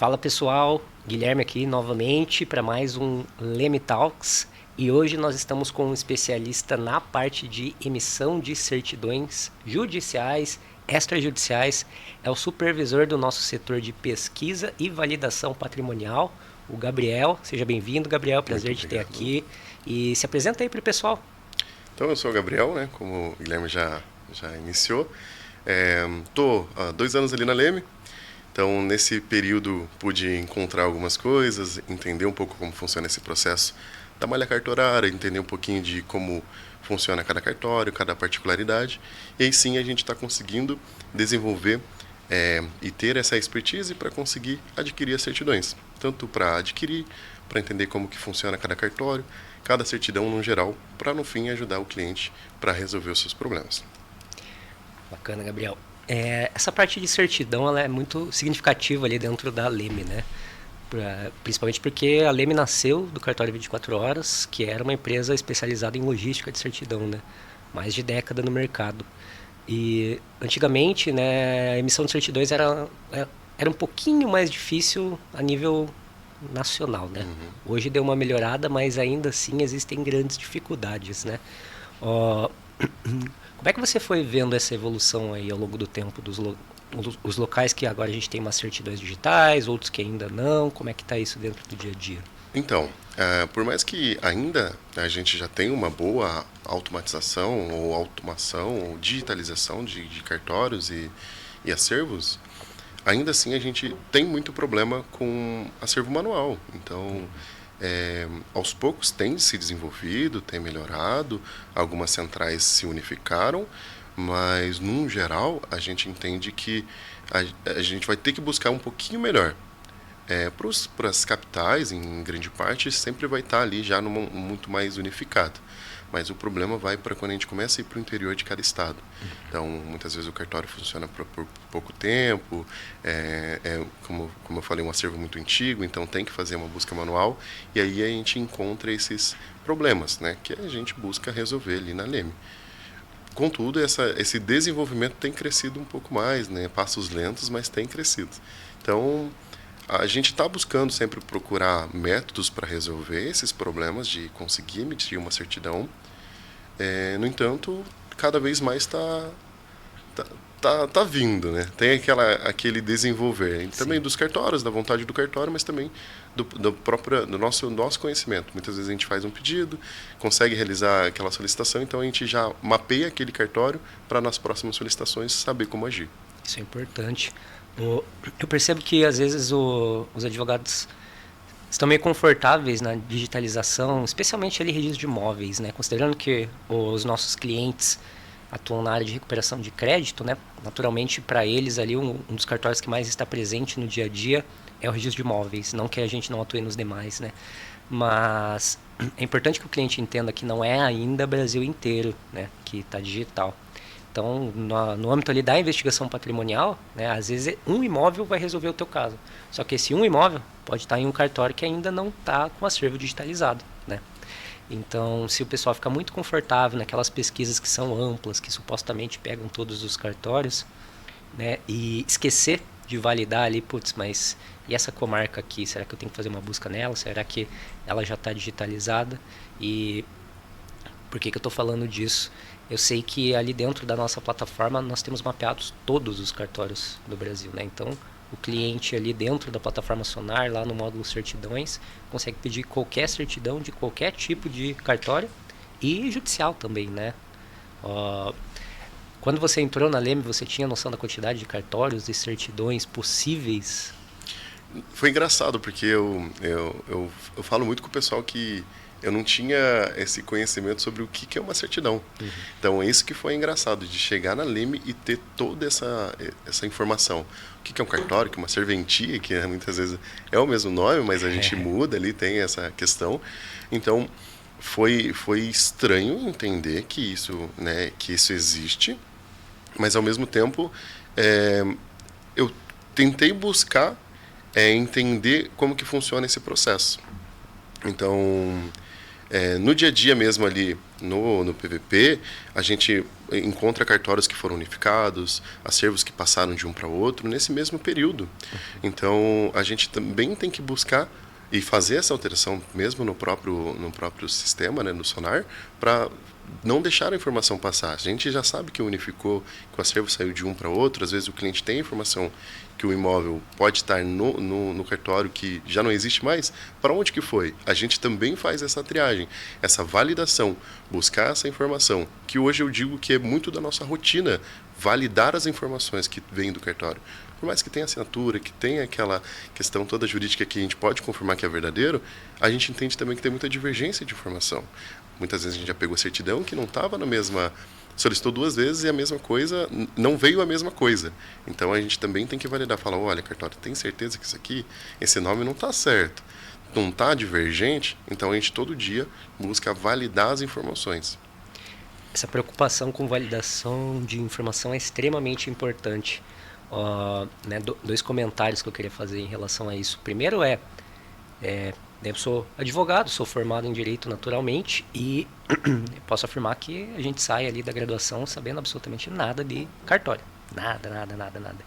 Fala pessoal, Guilherme aqui novamente para mais um Leme Talks e hoje nós estamos com um especialista na parte de emissão de certidões judiciais, extrajudiciais, é o supervisor do nosso setor de pesquisa e validação patrimonial, o Gabriel. Seja bem-vindo, Gabriel, Muito prazer te ter obrigado. aqui e se apresenta aí para o pessoal. Então, eu sou o Gabriel, né? Como o Guilherme já iniciou. Tô há 2 anos ali na Leme. Então, nesse período, pude encontrar algumas coisas, entender um pouco como funciona esse processo da malha cartorária, entender um pouquinho de como funciona cada cartório, cada particularidade. E aí sim a gente está conseguindo desenvolver e ter essa expertise para conseguir adquirir as certidões. Tanto para adquirir, para entender como que funciona cada cartório, cada certidão no geral, para no fim ajudar o cliente para resolver os seus problemas. Bacana, Gabriel. Essa parte de certidão ela é muito significativa ali dentro da Leme, né? Principalmente porque a Leme nasceu do Cartório 24 Horas, que era uma empresa especializada em logística de certidão, né? Mais de década no mercado. E antigamente, né, a emissão de certidões era um pouquinho mais difícil a nível nacional, né? Uhum. Hoje deu uma melhorada, mas ainda assim existem grandes dificuldades, né? Ó, como é que você foi vendo essa evolução aí ao longo do tempo os locais que agora a gente tem umas certidões digitais, outros que ainda não? Como é que está isso dentro do dia a dia? Então, por mais que ainda a gente já tenha uma boa automatização ou automação ou digitalização de cartórios e acervos, ainda assim a gente tem muito problema com acervo manual. Então, aos poucos tem se desenvolvido, tem melhorado, algumas centrais se unificaram, mas, num geral, a gente entende que a gente vai ter que buscar um pouquinho melhor. Para as capitais, em grande parte, sempre vai estar ali já muito mais unificado. Mas o problema vai para quando a gente começa a ir para o interior de cada estado. Então, muitas vezes o cartório funciona por pouco tempo, como eu falei, um acervo muito antigo, então tem que fazer uma busca manual, e aí a gente encontra esses problemas, né, que a gente busca resolver ali na Leme. Contudo, esse desenvolvimento tem crescido um pouco mais, né, passos lentos, mas tem crescido. Então, a gente está buscando sempre procurar métodos para resolver esses problemas de conseguir emitir uma certidão. No entanto, cada vez mais tá, tá vindo, né? Tem aquele desenvolver. E também Sim, dos cartórios, da vontade do cartório, mas também do nosso conhecimento. Muitas vezes a gente faz um pedido, consegue realizar aquela solicitação, então a gente já mapeia aquele cartório para nas próximas solicitações saber como agir. isso é importante. Eu percebo que às vezes os advogados estão meio confortáveis na digitalização, especialmente ali registro de imóveis, né? Considerando que os nossos clientes atuam na área de recuperação de crédito, né? Naturalmente, para eles ali um dos cartórios que mais está presente no dia a dia é o registro de imóveis, não que a gente não atue nos demais, né? Mas é importante que o cliente entenda que não é ainda Brasil inteiro, né? Que está digital. Então, no âmbito ali da investigação patrimonial, né, às vezes um imóvel vai resolver o teu caso. Só que esse um imóvel pode estar em um cartório que ainda não está com acervo digitalizado, né? Então, se o pessoal ficar muito confortável naquelas pesquisas que são amplas, que supostamente pegam todos os cartórios, né, e esquecer de validar ali, putz, mas e essa comarca aqui, será que eu tenho que fazer uma busca nela? Será que ela já está digitalizada? E por que eu estou falando disso? Eu sei que ali dentro da nossa plataforma nós temos mapeados todos os cartórios do Brasil, né? Então, o cliente ali dentro da plataforma Sonar, lá no módulo certidões, consegue pedir qualquer certidão de qualquer tipo de cartório e judicial também, né? Ó, quando você entrou na Leme, você tinha noção da quantidade de cartórios e certidões possíveis? Foi engraçado, porque eu falo muito com o pessoal que eu não tinha esse conhecimento sobre o que é uma certidão. Uhum. Então, é isso que foi engraçado, de chegar na Leme e ter toda essa informação. O que é um cartório, que é uma serventia, que muitas vezes é o mesmo nome, mas a gente muda ali, tem essa questão. Então, foi estranho entender que isso existe, mas ao mesmo tempo é, eu tentei buscar entender como que funciona esse processo. Então, no dia a dia mesmo ali no PVP, a gente encontra cartórios que foram unificados, acervos que passaram de um para outro nesse mesmo período. Então, a gente também tem que buscar e fazer essa alteração mesmo no próprio sistema, né, no Sonar, para não deixar a informação passar. A gente já sabe que unificou, que o acervo saiu de um para outro. Às vezes o cliente tem a informação que o imóvel pode estar no cartório que já não existe mais. Para onde que foi? A gente também faz essa triagem, essa validação, buscar essa informação, que hoje eu digo que é muito da nossa rotina, validar as informações que vêm do cartório. Por mais que tenha assinatura, que tenha aquela questão toda jurídica que a gente pode confirmar que é verdadeiro, a gente entende também que tem muita divergência de informação. Muitas vezes a gente já pegou certidão que não estava na mesma... Solicitou 2 vezes e a mesma coisa, não veio a mesma coisa. Então a gente também tem que validar, falar, olha, cartório, tem certeza que isso aqui, esse nome não está certo, não está divergente? Então a gente todo dia busca validar as informações. Essa preocupação com validação de informação é extremamente importante. Né, 2 comentários que eu queria fazer em relação a isso. Primeiro eu sou advogado, sou formado em Direito naturalmente e posso afirmar que a gente sai ali da graduação sabendo absolutamente nada de cartório. Nada, nada, nada, nada.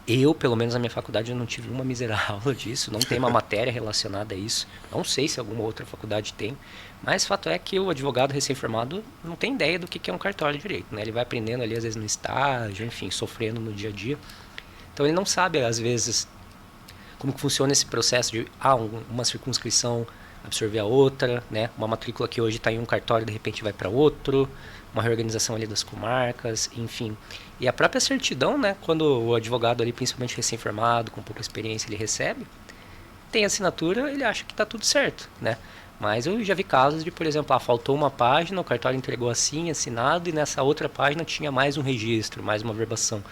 Eu, pelo menos na minha faculdade, eu não tive uma miserável aula disso, não tem uma matéria relacionada a isso. Não sei se alguma outra faculdade tem, mas o fato é que o advogado recém-formado não tem ideia do que é um cartório de direito, né? Ele vai aprendendo ali, às vezes, no estágio, enfim, sofrendo no dia a dia. Então ele não sabe, às vezes, como que funciona esse processo de uma circunscrição absorver a outra, né? Uma matrícula que hoje está em um cartório de repente vai para outro, uma reorganização ali das comarcas, enfim. E a própria certidão, né? Quando o advogado ali, principalmente recém-formado, com pouca experiência, ele recebe, tem assinatura, ele acha que está tudo certo, né? Mas eu já vi casos de, por exemplo, faltou uma página, o cartório entregou assim, assinado, e nessa outra página tinha mais um registro, mais uma verbação.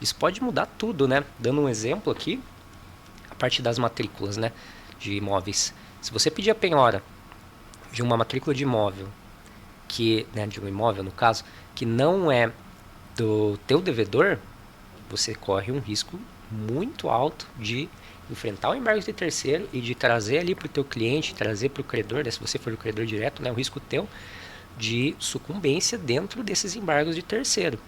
Isso pode mudar tudo, né? Dando um exemplo aqui, a parte das matrículas, né, de imóveis. Se você pedir a penhora de uma matrícula de imóvel, né, de um imóvel no caso, que não é do teu devedor, você corre um risco muito alto de enfrentar o embargo de terceiro e de trazer ali para o teu cliente, trazer para o credor, né, se você for o credor direto, né, o risco teu de sucumbência dentro desses embargos de terceiro.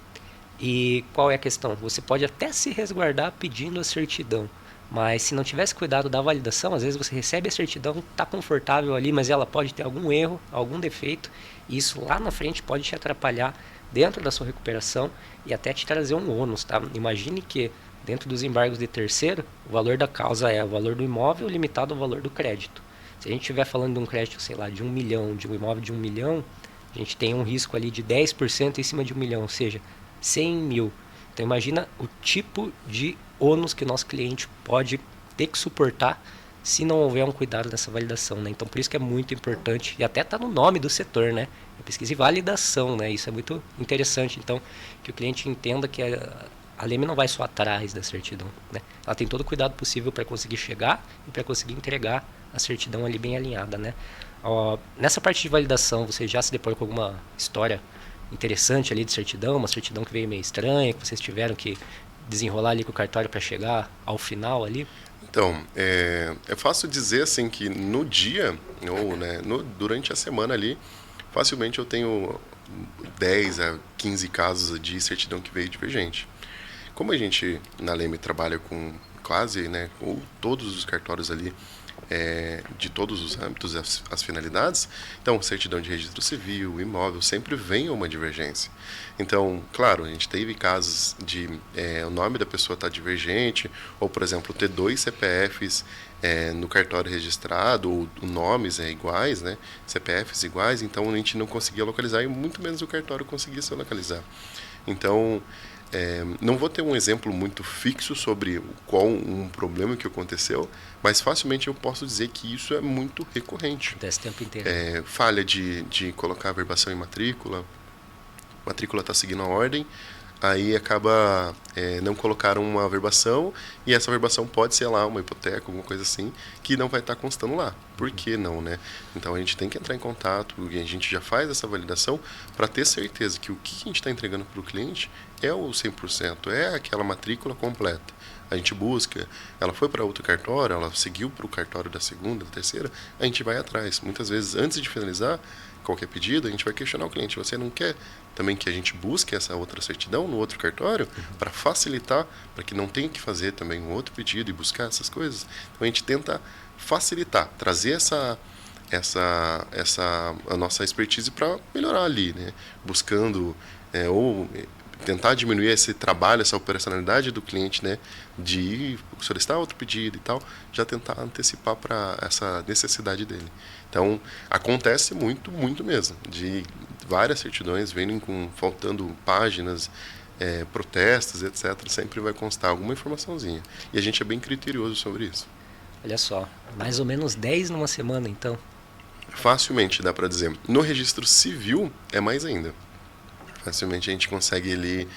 E qual é a questão? Você pode até se resguardar pedindo a certidão, mas se não tivesse cuidado da validação, às vezes você recebe a certidão, está confortável ali, mas ela pode ter algum erro, algum defeito, e isso lá na frente pode te atrapalhar dentro da sua recuperação e até te trazer um ônus, tá? Imagine que dentro dos embargos de terceiro, o valor da causa é o valor do imóvel limitado ao valor do crédito. Se a gente estiver falando de um crédito, sei lá, de 1 milhão, de um imóvel de 1 milhão, a gente tem um risco ali de 10% em cima de 1 milhão, ou seja, 100 mil. Então imagina o tipo de ônus que o nosso cliente pode ter que suportar se não houver um cuidado nessa validação, né? Então por isso que é muito importante, e até está no nome do setor, né? É pesquisa e validação, né? Isso é muito interessante, então, que o cliente entenda que a Leme não vai só atrás da certidão, né? Ela tem todo o cuidado possível para conseguir chegar e para conseguir entregar a certidão ali bem alinhada, né? Nessa parte de validação, você já se deparou com alguma história interessante ali de certidão, uma certidão que veio meio estranha, que vocês tiveram que desenrolar ali com o cartório para chegar ao final ali? Então, é fácil dizer assim que no dia, ou né, durante a semana ali, facilmente eu tenho 10 a 15 casos de certidão que veio divergente. Como a gente na Leme trabalha com quase, né, ou todos os cartórios ali, de todos os âmbitos, as finalidades, então certidão de registro civil, imóvel, sempre vem uma divergência. Então, claro, a gente teve casos de o nome da pessoa estar divergente, ou por exemplo, ter 2 CPFs no cartório registrado, ou nomes iguais, né, CPFs iguais, então a gente não conseguia localizar e muito menos o cartório conseguia se localizar. Então, não vou ter um exemplo muito fixo sobre qual um problema que aconteceu, mas facilmente eu posso dizer que isso é muito recorrente. Acontece o tempo inteiro. Falha de colocar a verbação em matrícula está seguindo a ordem, aí acaba não colocaram uma verbação, e essa verbação pode ser lá uma hipoteca, alguma coisa assim, que não vai estar constando lá. Por que não, né? Então a gente tem que entrar em contato, e a gente já faz essa validação para ter certeza que o que a gente está entregando para o cliente é o 100%, é aquela matrícula completa. A gente busca, ela foi para outro cartório, ela seguiu para o cartório da segunda, da terceira, a gente vai atrás. Muitas vezes, antes de finalizar, qualquer pedido, a gente vai questionar o cliente. Você não quer também que a gente busque essa outra certidão no outro cartório para facilitar, para que não tenha que fazer também um outro pedido e buscar essas coisas? Então a gente tenta facilitar, trazer a nossa expertise para melhorar ali, né? Buscando ou tentar diminuir esse trabalho, essa operacionalidade do cliente, né, de ir solicitar outro pedido e tal, já tentar antecipar para essa necessidade dele. Então, acontece muito, muito mesmo, de várias certidões vêm faltando páginas, protestos, etc. Sempre vai constar alguma informaçãozinha. E a gente é bem criterioso sobre isso. Olha só, mais ou menos 10 numa semana, então. Facilmente dá para dizer. No registro civil é mais ainda. Facilmente a gente consegue ali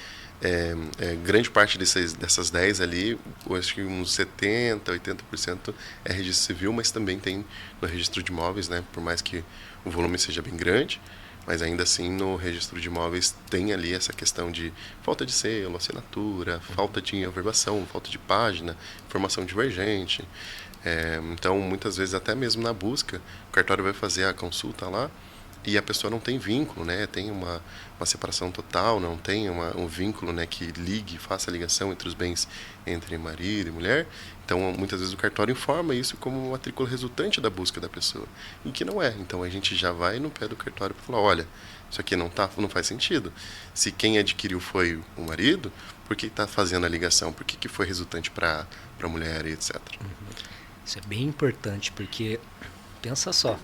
grande parte dessas 10 ali, eu acho que uns 70, 80% é registro civil, mas também tem no registro de imóveis, né? Por mais que o volume seja bem grande, mas ainda assim no registro de imóveis tem ali essa questão de falta de selo, assinatura, falta de averbação, falta de página, informação divergente. Então, muitas vezes, até mesmo na busca, o cartório vai fazer a consulta lá e a pessoa não tem vínculo, né? Tem uma separação total, não tem um vínculo, né, que ligue, faça a ligação entre os bens entre marido e mulher. Então, muitas vezes o cartório informa isso como uma matrícula resultante da busca da pessoa, e que não é. Então, a gente já vai no pé do cartório para falar, olha, isso aqui não faz sentido. Se quem adquiriu foi o marido, por que está fazendo a ligação? Por que foi resultante para a mulher e etc. Isso é bem importante, porque pensa só,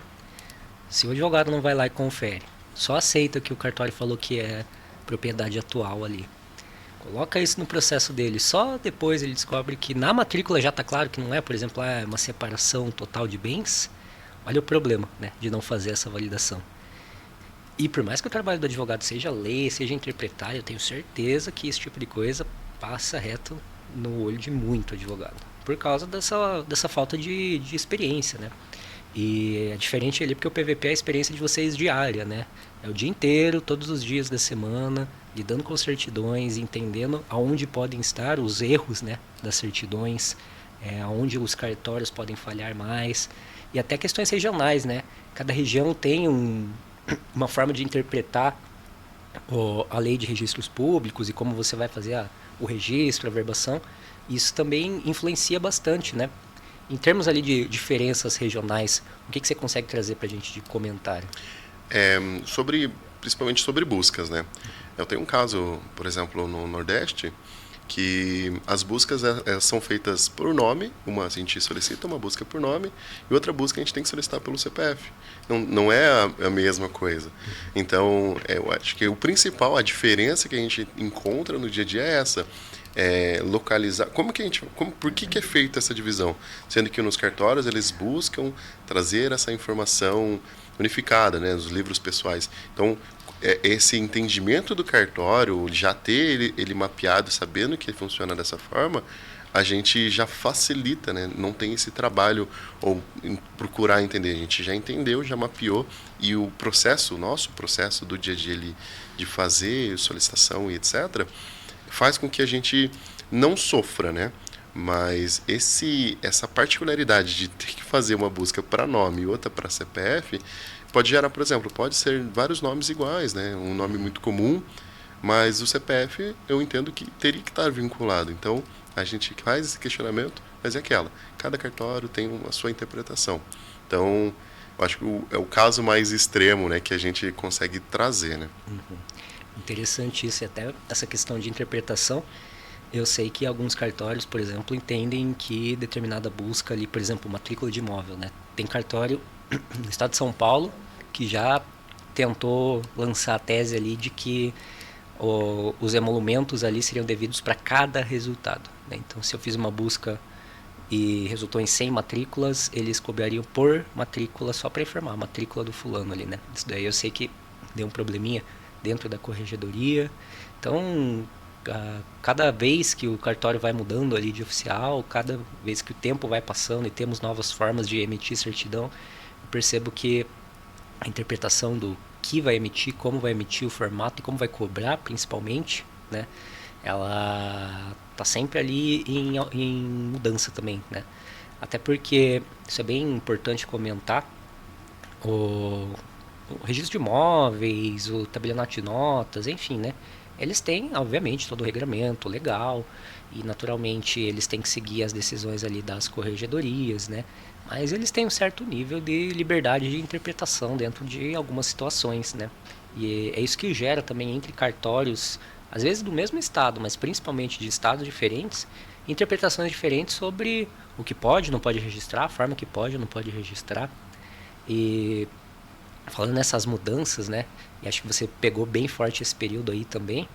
se o advogado não vai lá e confere, só aceita que o cartório falou que é propriedade atual ali, coloca isso no processo dele, só depois ele descobre que na matrícula já está claro que não é, por exemplo, uma separação total de bens, olha o problema, né, de não fazer essa validação. E por mais que o trabalho do advogado seja ler, seja interpretar, eu tenho certeza que esse tipo de coisa passa reto no olho de muito advogado, por causa dessa falta de experiência, né? E é diferente ali porque o PVP é a experiência de vocês diária, né? É o dia inteiro, todos os dias da semana, lidando com certidões, entendendo aonde podem estar os erros, né, das certidões, aonde os cartórios podem falhar mais, e até questões regionais, né? Cada região tem uma forma de interpretar a lei de registros públicos e como você vai fazer o registro, a verbação. Isso também influencia bastante, né? Em termos ali de diferenças regionais, o que você consegue trazer para a gente de comentário? Principalmente sobre buscas, né? Eu tenho um caso, por exemplo, no Nordeste, que as buscas são feitas por nome, a gente solicita uma busca por nome, e outra busca a gente tem que solicitar pelo CPF. Não é a mesma coisa. Então, eu acho que o principal, a diferença que a gente encontra no dia a dia é essa. Localizar, por que é feita essa divisão? Sendo que nos cartórios eles buscam trazer essa informação unificada, né, nos livros pessoais. Então, esse entendimento do cartório, já ter ele mapeado, sabendo que funciona dessa forma, a gente já facilita, né? Não tem esse trabalho ou procurar entender. A gente já entendeu, já mapeou, e o nosso processo do dia a dia de fazer solicitação e etc., faz com que a gente não sofra, né? Mas essa particularidade de ter que fazer uma busca para nome e outra para CPF pode gerar, por exemplo, pode ser vários nomes iguais, né? Um nome muito comum, mas o CPF eu entendo que teria que estar vinculado. Então, a gente faz esse questionamento, mas é cada cartório tem a sua interpretação. Então, eu acho que é o caso mais extremo, né, que a gente consegue trazer, né? Uhum. Interessante isso, e até essa questão de interpretação. Eu sei que alguns cartórios, por exemplo, entendem que determinada busca ali, por exemplo, matrícula de imóvel, né? Tem cartório no estado de São Paulo que já tentou lançar a tese ali de que os emolumentos ali seriam devidos para cada resultado, né? Então, se eu fiz uma busca e resultou em 100 matrículas, eles cobrariam por matrícula só para informar a matrícula do fulano ali, né? Isso daí eu sei que deu um probleminha dentro da corregedoria. Então, cada vez que o cartório vai mudando ali de oficial, cada vez que o tempo vai passando e temos novas formas de emitir certidão, eu percebo que a interpretação do que vai emitir, como vai emitir, o formato e como vai cobrar, principalmente, né, ela está sempre ali em mudança também, né? Até porque isso é bem importante comentar. o registro de imóveis, o tabelionato de notas, enfim, né? Eles têm, obviamente, todo o regramento legal e, naturalmente, eles têm que seguir as decisões ali das corregedorias, né? Mas eles têm um certo nível de liberdade de interpretação dentro de algumas situações, né? E é isso que gera também entre cartórios, às vezes do mesmo estado, mas principalmente de estados diferentes, interpretações diferentes sobre o que pode, não pode registrar, a forma que pode, não pode registrar. E falando nessas mudanças, né? E acho que você pegou bem forte esse período aí também.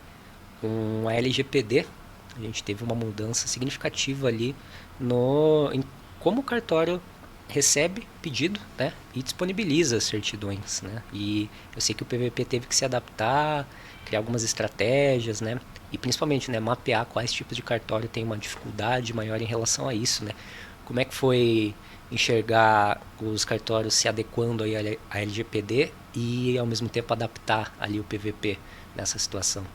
Com a LGPD, a gente teve uma mudança significativa ali em como o cartório recebe pedido, né, e disponibiliza as certidões, né? E eu sei que o PVP teve que se adaptar, criar algumas estratégias, né? E principalmente, né, mapear quais tipos de cartório tem uma dificuldade maior em relação a isso, né? Como é que foi enxergar os cartórios se adequando aí à LGPD e ao mesmo tempo adaptar ali o PVP nessa situação?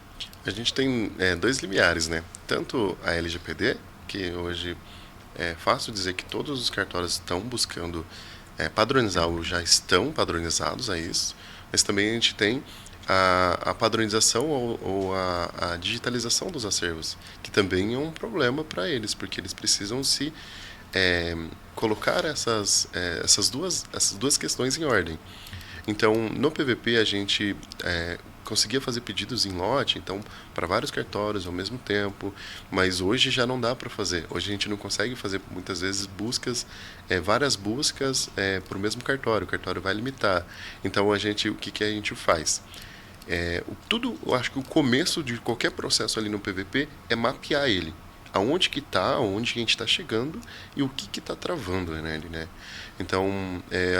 A gente tem dois limiares, né? Tanto a LGPD, que hoje é fácil dizer que todos os cartórios estão buscando padronizar ou já estão padronizados a isso, mas também a gente tem a padronização ou a digitalização dos acervos, que também é um problema para eles, porque eles precisam se é, colocar essas duas questões em ordem. Então, no PVP, a gente conseguia fazer pedidos em lote, então, para vários cartórios ao mesmo tempo, mas hoje já não dá para fazer. Hoje a gente não consegue fazer, muitas vezes, várias buscas para o mesmo cartório. O cartório vai limitar. Então, o que, que a gente faz? Eu acho que o começo de qualquer processo ali no PVP é mapear ele. Aonde que está, aonde que a gente está chegando e o que está travando nele, né? Então,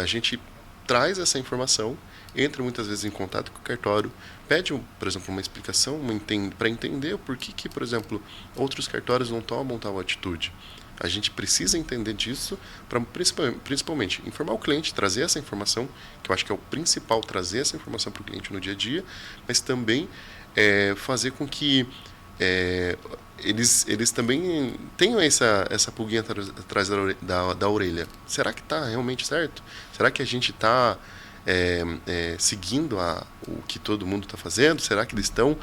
a gente traz essa informação, entra muitas vezes em contato com o cartório, pede, por exemplo, uma explicação para entender o porquê que, por exemplo, outros cartórios não tomam tal atitude. A gente precisa entender disso para, principalmente, informar o cliente, trazer essa informação, que eu acho que é o principal, trazer essa informação para o cliente no dia a dia, mas também fazer com que eles também tenham essa pulguinha atrás da orelha. Será que está realmente certo? Será que a gente está seguindo o que todo mundo está fazendo? Será que eles estão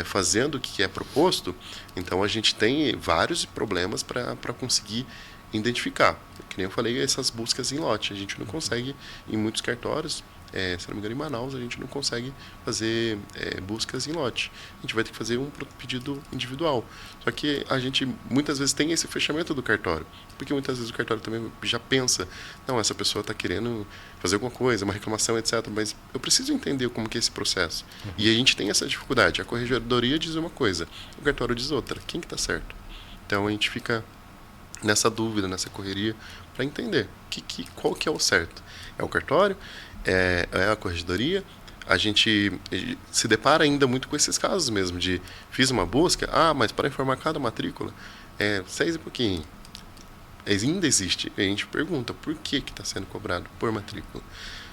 fazendo o que é proposto? Então a gente tem vários problemas para conseguir identificar. Que nem eu falei, essas buscas em lote. A gente não consegue, em muitos cartórios, se não me engano, em Manaus, a gente não consegue fazer buscas em lote. A gente vai ter que fazer um pedido individual. Só que a gente muitas vezes tem esse fechamento do cartório, porque muitas vezes o cartório também já pensa, não, essa pessoa está querendo fazer alguma coisa, uma reclamação, etc. Mas eu preciso entender como que é esse processo. E a gente tem essa dificuldade. A corregedoria diz uma coisa, o cartório diz outra. Quem que está certo? Então a gente fica nessa dúvida, nessa correria, para entender qual que é o certo. É o cartório? É a corregedoria? A gente se depara ainda muito com esses casos mesmo, de fiz uma busca, mas para informar cada matrícula é 6 e pouquinho. Ainda existe. A gente pergunta por que está sendo cobrado por matrícula.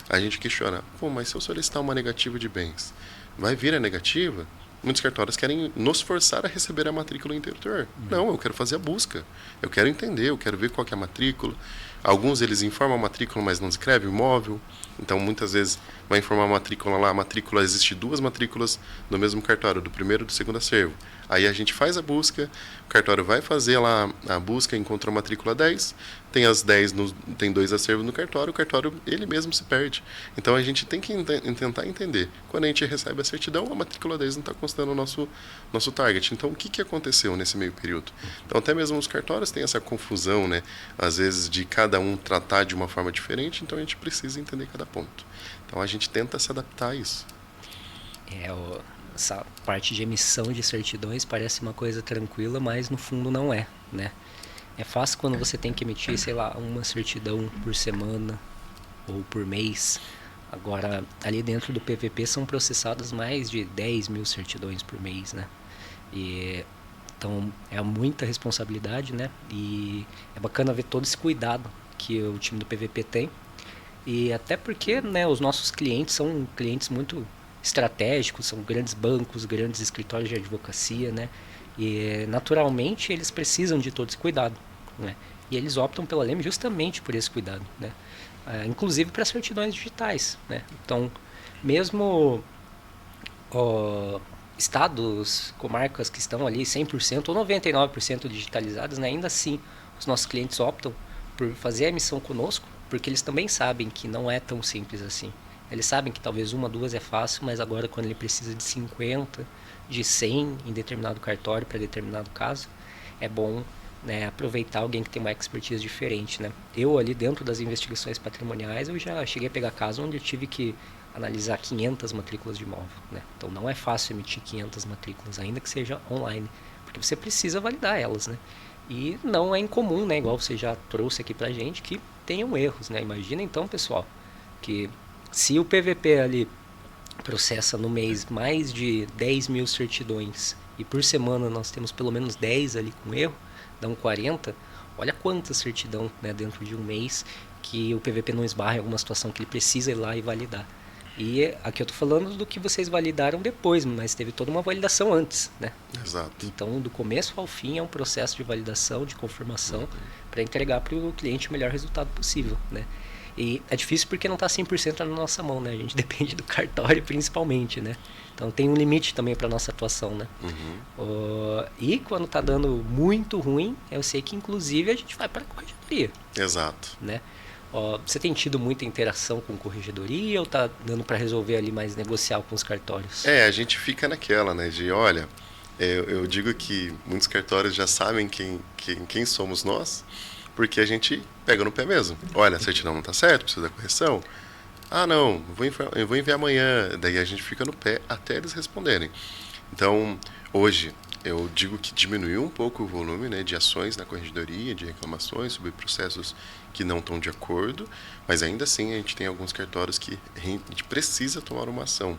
A gente questiona, mas se eu solicitar uma negativa de bens, vai vir a negativa? Muitos cartórios querem nos forçar a receber a matrícula em interruptor. Não, eu quero fazer a busca. Eu quero entender, eu quero ver qual que é a matrícula. Alguns eles informam a matrícula, mas não escrevem o imóvel. Então, muitas vezes, vai informar a matrícula lá. A matrícula, existe duas matrículas no mesmo cartório, do primeiro e do segundo acervo. Aí a gente faz a busca, o cartório vai fazer lá a busca, encontra a matrícula 10, tem as 10, tem 2 acervos no cartório, o cartório ele mesmo se perde. Então a gente tem que tentar entender. Quando a gente recebe a certidão, a matrícula 10 não está constando o nosso target. Então o que aconteceu nesse meio período? Então até mesmo os cartórios têm essa confusão, né? Às vezes de cada um tratar de uma forma diferente, então a gente precisa entender cada ponto. Então a gente tenta se adaptar a isso. Essa parte de emissão de certidões parece uma coisa tranquila, mas no fundo não é, né? É fácil quando você tem que emitir, sei lá, uma certidão por semana ou por mês. Agora, ali dentro do PVP são processadas mais de 10 mil certidões por mês, né? Então, é muita responsabilidade, né? E é bacana ver todo esse cuidado que o time do PVP tem. E até porque, né, os nossos clientes são clientes muito estratégicos, são grandes bancos, grandes escritórios de advocacia, né? E naturalmente eles precisam de todo esse cuidado, né? E eles optam pela Leme justamente por esse cuidado, né? Inclusive para certidões digitais, né? Então, mesmo ó, estados, comarcas que estão ali 100% ou 99% digitalizadas, né, ainda assim os nossos clientes optam por fazer a emissão conosco, porque eles também sabem que não é tão simples assim. Eles sabem que talvez uma, duas é fácil, mas agora quando ele precisa de 50, de 100 em determinado cartório para determinado caso, é bom, né, aproveitar alguém que tem uma expertise diferente, né? Eu ali dentro das investigações patrimoniais, eu já cheguei a pegar casos onde eu tive que analisar 500 matrículas de imóvel, né? Então não é fácil emitir 500 matrículas, ainda que seja online, porque você precisa validar elas, né? E não é incomum, né, igual você já trouxe aqui pra gente, que tenham erros, né? Imagina então, pessoal, que se o PVP ali processa no mês mais de 10 mil certidões e por semana nós temos pelo menos 10 ali com erro, dão 40, olha quanta certidão, né, dentro de um mês que o PVP não esbarra em alguma situação que ele precisa ir lá e validar. E aqui eu estou falando do que vocês validaram depois, mas teve toda uma validação antes, né? Exato. Então, do começo ao fim é um processo de validação, de confirmação, para entregar para o cliente o melhor resultado possível, né? E é difícil porque não está 100% na nossa mão, né? A gente depende do cartório principalmente, né? Então tem um limite também para nossa atuação, né? E quando está dando muito ruim, eu sei que inclusive a gente vai para a corregedoria. Exato. Né? Você tem tido muita interação com corregedoria ou tá dando para resolver ali mais negocial com os cartórios? A gente fica naquela, né, de olha, eu digo que muitos cartórios já sabem quem somos nós, porque a gente pega no pé mesmo. Olha, a certidão não está certa, precisa da correção. Ah, não, eu vou enviar amanhã. Daí a gente fica no pé até eles responderem. Então, hoje, eu digo que diminuiu um pouco o volume, né, de ações na corregedoria, de reclamações sobre processos que não estão de acordo, mas ainda assim a gente tem alguns cartórios que a gente precisa tomar uma ação.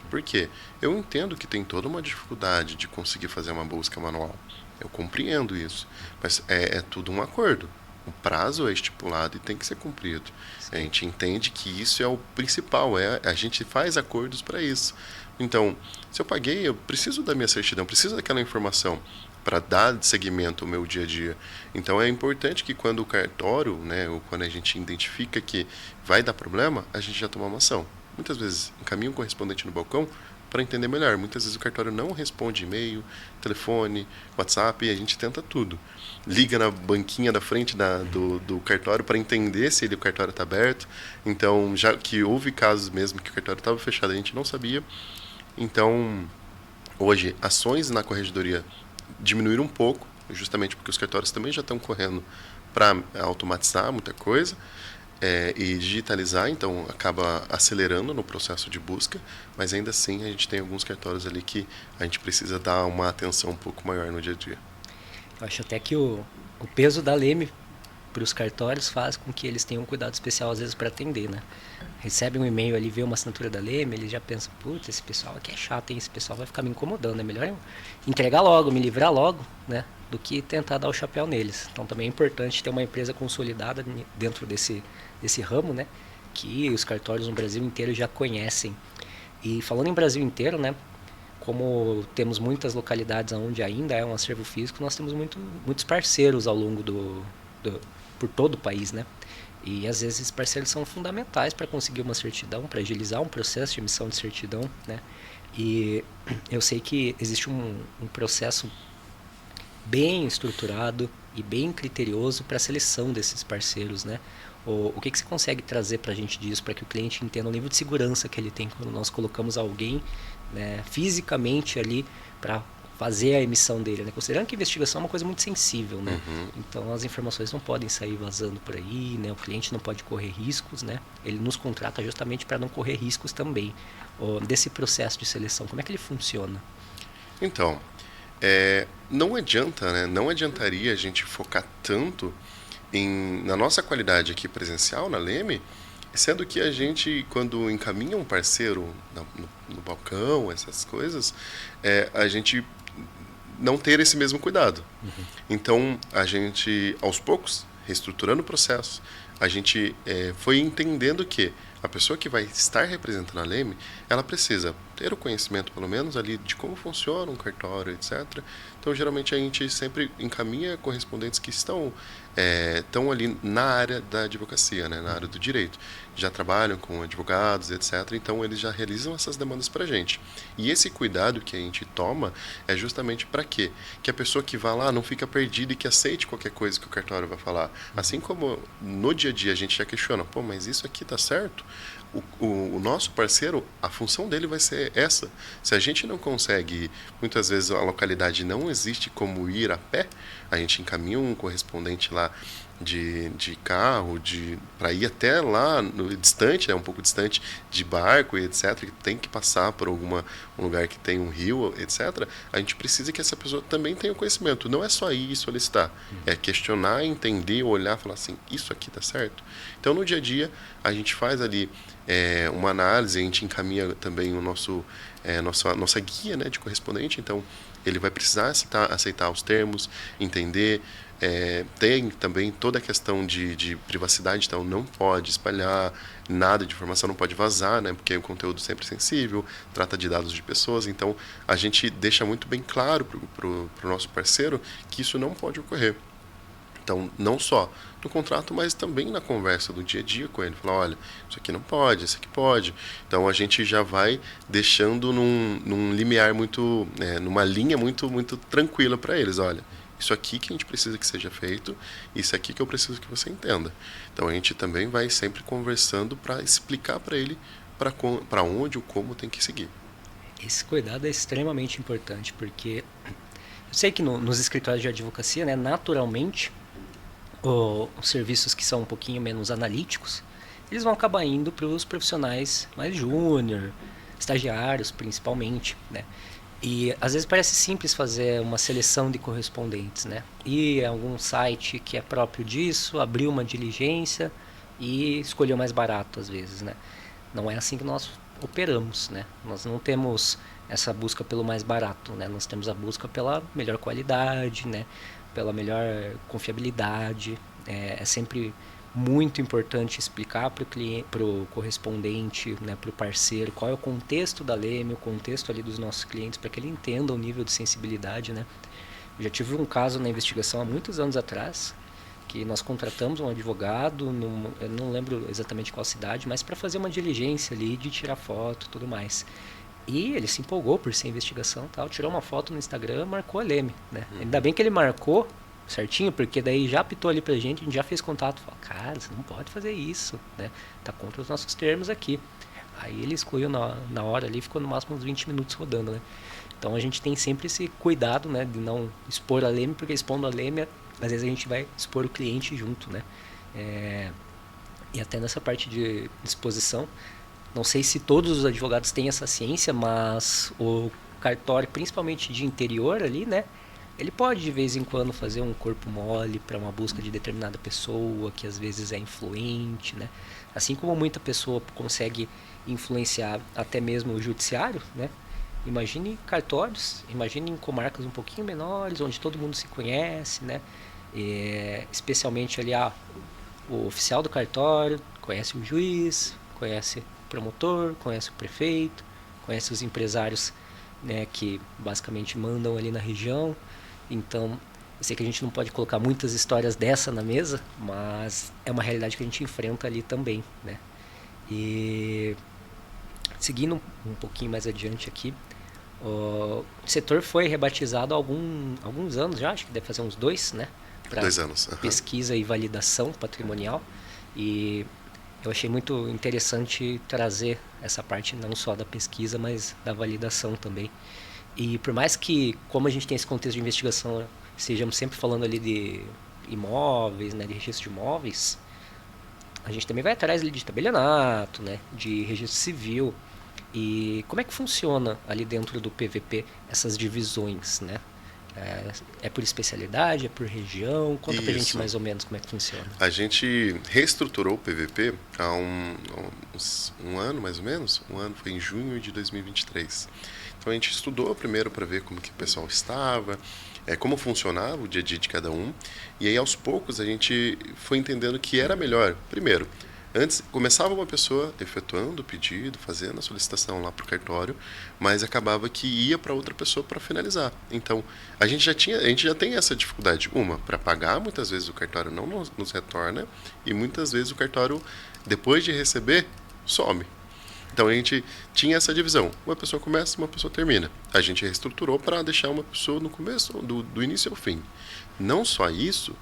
Por quê? Eu entendo que tem toda uma dificuldade de conseguir fazer uma busca manual. Eu compreendo isso, mas é tudo um acordo. O prazo é estipulado e tem que ser cumprido. Sim. A gente entende que isso é o principal, a gente faz acordos para isso. Então, se eu paguei, eu preciso da minha certidão, preciso daquela informação para dar seguimento ao meu dia a dia. Então, é importante que quando o cartório, né, ou quando a gente identifica que vai dar problema, a gente já toma uma ação. Muitas vezes, encaminha um correspondente no balcão para entender melhor. Muitas vezes o cartório não responde e-mail, telefone, WhatsApp, e a gente tenta tudo. Liga na banquinha da frente do cartório para entender se o cartório está aberto. Então, já que houve casos mesmo que o cartório estava fechado, a gente não sabia. Então, hoje, ações na corregedoria diminuíram um pouco, justamente porque os cartórios também já estão correndo para automatizar muita coisa e digitalizar, então acaba acelerando no processo de busca, mas ainda assim a gente tem alguns cartórios ali que a gente precisa dar uma atenção um pouco maior no dia a dia. Eu acho até que o peso da Leme para os cartórios faz com que eles tenham um cuidado especial às vezes para atender, né? Recebe um e-mail ali, vê uma assinatura da Leme, eles já pensam, putz, esse pessoal aqui é chato, hein? Esse pessoal vai ficar me incomodando, é melhor eu entregar logo, me livrar logo, né? Do que tentar dar o chapéu neles. Então também é importante ter uma empresa consolidada dentro desse ramo, né? Que os cartórios no Brasil inteiro já conhecem. E falando em Brasil inteiro, né? Como temos muitas localidades onde ainda é um acervo físico, nós temos muitos parceiros ao longo por todo o país, né? E às vezes esses parceiros são fundamentais para conseguir uma certidão, para agilizar um processo de emissão de certidão, né? E eu sei que existe um processo bem estruturado e bem criterioso para a seleção desses parceiros, né? O que você consegue trazer para a gente disso, para que o cliente entenda o nível de segurança que ele tem quando nós colocamos alguém, né, fisicamente ali para fazer a emissão dele, né? Considerando que a investigação é uma coisa muito sensível, né? Então as informações não podem sair vazando por aí, né? O cliente não pode correr riscos, né? Ele nos contrata justamente para não correr riscos também. Desse processo de seleção, como é que ele funciona? Então, não adianta, né? Não adiantaria a gente focar tanto na nossa qualidade aqui presencial na Leme, sendo que a gente, quando encaminha um parceiro no balcão, essas coisas, a gente não ter esse mesmo cuidado. Então, a gente, aos poucos, reestruturando o processo, a gente foi entendendo que, A pessoa que vai estar representando a Leme, ela precisa ter o conhecimento, pelo menos, ali de como funciona um cartório, etc. Então, geralmente, a gente sempre encaminha correspondentes que estão ali na área da advocacia, né, na área do direito. Já trabalham com advogados, etc. Então, eles já realizam essas demandas para a gente. E esse cuidado que a gente toma é justamente para quê? Que a pessoa que vá lá não fica perdida e que aceite qualquer coisa que o cartório vai falar. Assim como no dia a dia a gente já questiona, pô, mas isso aqui tá certo? O nosso parceiro, a função dele vai ser essa. Se a gente não consegue, muitas vezes a localidade não existe como ir a pé, a gente encaminha um correspondente lá de carro, para ir até lá no distante, um pouco distante, de barco e etc, que tem que passar por um lugar que tem um rio, etc. A gente precisa que essa pessoa também tenha o conhecimento. Não é só ir e solicitar, é questionar, entender, olhar, falar assim, isso aqui tá certo? Então, no dia a dia, a gente faz ali uma análise, a gente encaminha também nossa guia, né, de correspondente. Então, ele vai precisar aceitar os termos, entender. Tem também toda a questão de privacidade, então não pode espalhar nada de informação, não pode vazar, né, porque é um conteúdo sempre sensível, trata de dados de pessoas. Então, a gente deixa muito bem claro para o nosso parceiro que isso não pode ocorrer. Então, não só no contrato, mas também na conversa do dia a dia com ele. Falar, olha, isso aqui não pode, isso aqui pode. Então, a gente já vai deixando num limiar muito, numa linha muito, muito tranquila para eles. Olha, isso aqui que a gente precisa que seja feito, isso aqui que eu preciso que você entenda. Então, a gente também vai sempre conversando para explicar para ele para onde ou como tem que seguir. Esse cuidado é extremamente importante, porque eu sei que nos escritórios de advocacia, né, naturalmente, os serviços que são um pouquinho menos analíticos, eles vão acabar indo para os profissionais mais júnior, estagiários principalmente, né? E às vezes parece simples fazer uma seleção de correspondentes, né? Ir a algum site que é próprio disso, abrir uma diligência e escolher o mais barato às vezes, né? Não é assim que nós operamos, né? Nós não temos essa busca pelo mais barato, né? Nós temos a busca pela melhor qualidade, né? Pela melhor confiabilidade. É sempre muito importante explicar para o cliente, para o correspondente, né, para o parceiro, qual é o contexto da Leme, o contexto ali dos nossos clientes, para que ele entenda o nível de sensibilidade, né? Eu já tive um caso na investigação há muitos anos atrás, que nós contratamos um advogado, eu não lembro exatamente qual cidade, mas para fazer uma diligência ali de tirar foto e tudo mais. E ele se empolgou por ser investigação, tal, tirou uma foto no Instagram, marcou a Leme, né? Ainda bem que ele marcou certinho, porque daí já apitou ali pra gente, a gente já fez contato, falou, cara, você não pode fazer isso, né? Tá contra os nossos termos aqui. Aí ele excluiu na hora ali, ficou no máximo uns 20 minutos rodando, né? Então a gente tem sempre esse cuidado, né, de não expor a Leme, porque expondo a Leme, às vezes a gente vai expor o cliente junto, né? E até nessa parte de exposição, não sei se todos os advogados têm essa ciência, mas o cartório, principalmente de interior ali, né? Ele pode de vez em quando fazer um corpo mole para uma busca de determinada pessoa que às vezes é influente, né? Assim como muita pessoa consegue influenciar até mesmo o judiciário, né? Imagine cartórios, imagine em comarcas um pouquinho menores, onde todo mundo se conhece, né? Especialmente ali o oficial do cartório conhece o juiz, conhece o promotor, conhece o prefeito, conhece os empresários, né, que basicamente mandam ali na região. Então, eu sei que a gente não pode colocar muitas histórias dessa na mesa, mas é uma realidade que a gente enfrenta ali também, né? E seguindo um pouquinho mais adiante aqui, o setor foi rebatizado há alguns anos já, acho que deve fazer uns 2, né? 2 anos. Pesquisa e validação patrimonial. E eu achei muito interessante trazer essa parte não só da pesquisa, mas da validação também. E por mais que, como a gente tem esse contexto de investigação, estejamos sempre falando ali de imóveis, né, de registro de imóveis, a gente também vai atrás ali de tabelionato, né, de registro civil. E como é que funciona ali dentro do PVP essas divisões, né? É por especialidade, é por região? Conta pra gente mais ou menos como é que funciona. A gente reestruturou o PVP há um ano, mais ou menos. Um ano, foi em junho de 2023. Então a gente estudou primeiro para ver como que o pessoal estava, como funcionava o dia a dia de cada um. E aí aos poucos a gente foi entendendo que era melhor, primeiro, Antes, começava uma pessoa efetuando o pedido, fazendo a solicitação lá para o cartório, mas acabava que ia para outra pessoa para finalizar. Então, a gente já tem essa dificuldade. Uma, para pagar, muitas vezes o cartório não nos retorna, e muitas vezes o cartório, depois de receber, some. Então a gente tinha essa divisão. Uma pessoa começa, uma pessoa termina. A gente reestruturou para deixar uma pessoa no começo, do início ao fim. Não só isso,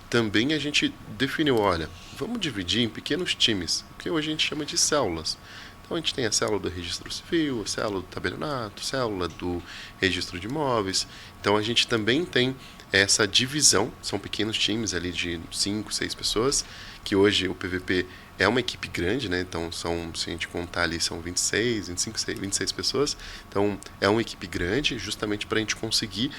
também a gente definiu, olha, vamos dividir em pequenos times, o que hoje a gente chama de células. Então a gente tem a célula do registro civil, a célula do tabelionato, a célula do registro de imóveis. Então a gente também tem essa divisão, são pequenos times ali de 5, 6 pessoas, que hoje o PVP é uma equipe grande, né? Então se a gente contar ali, são 26, 25, 26 pessoas. Então é uma equipe grande, justamente para a gente conseguir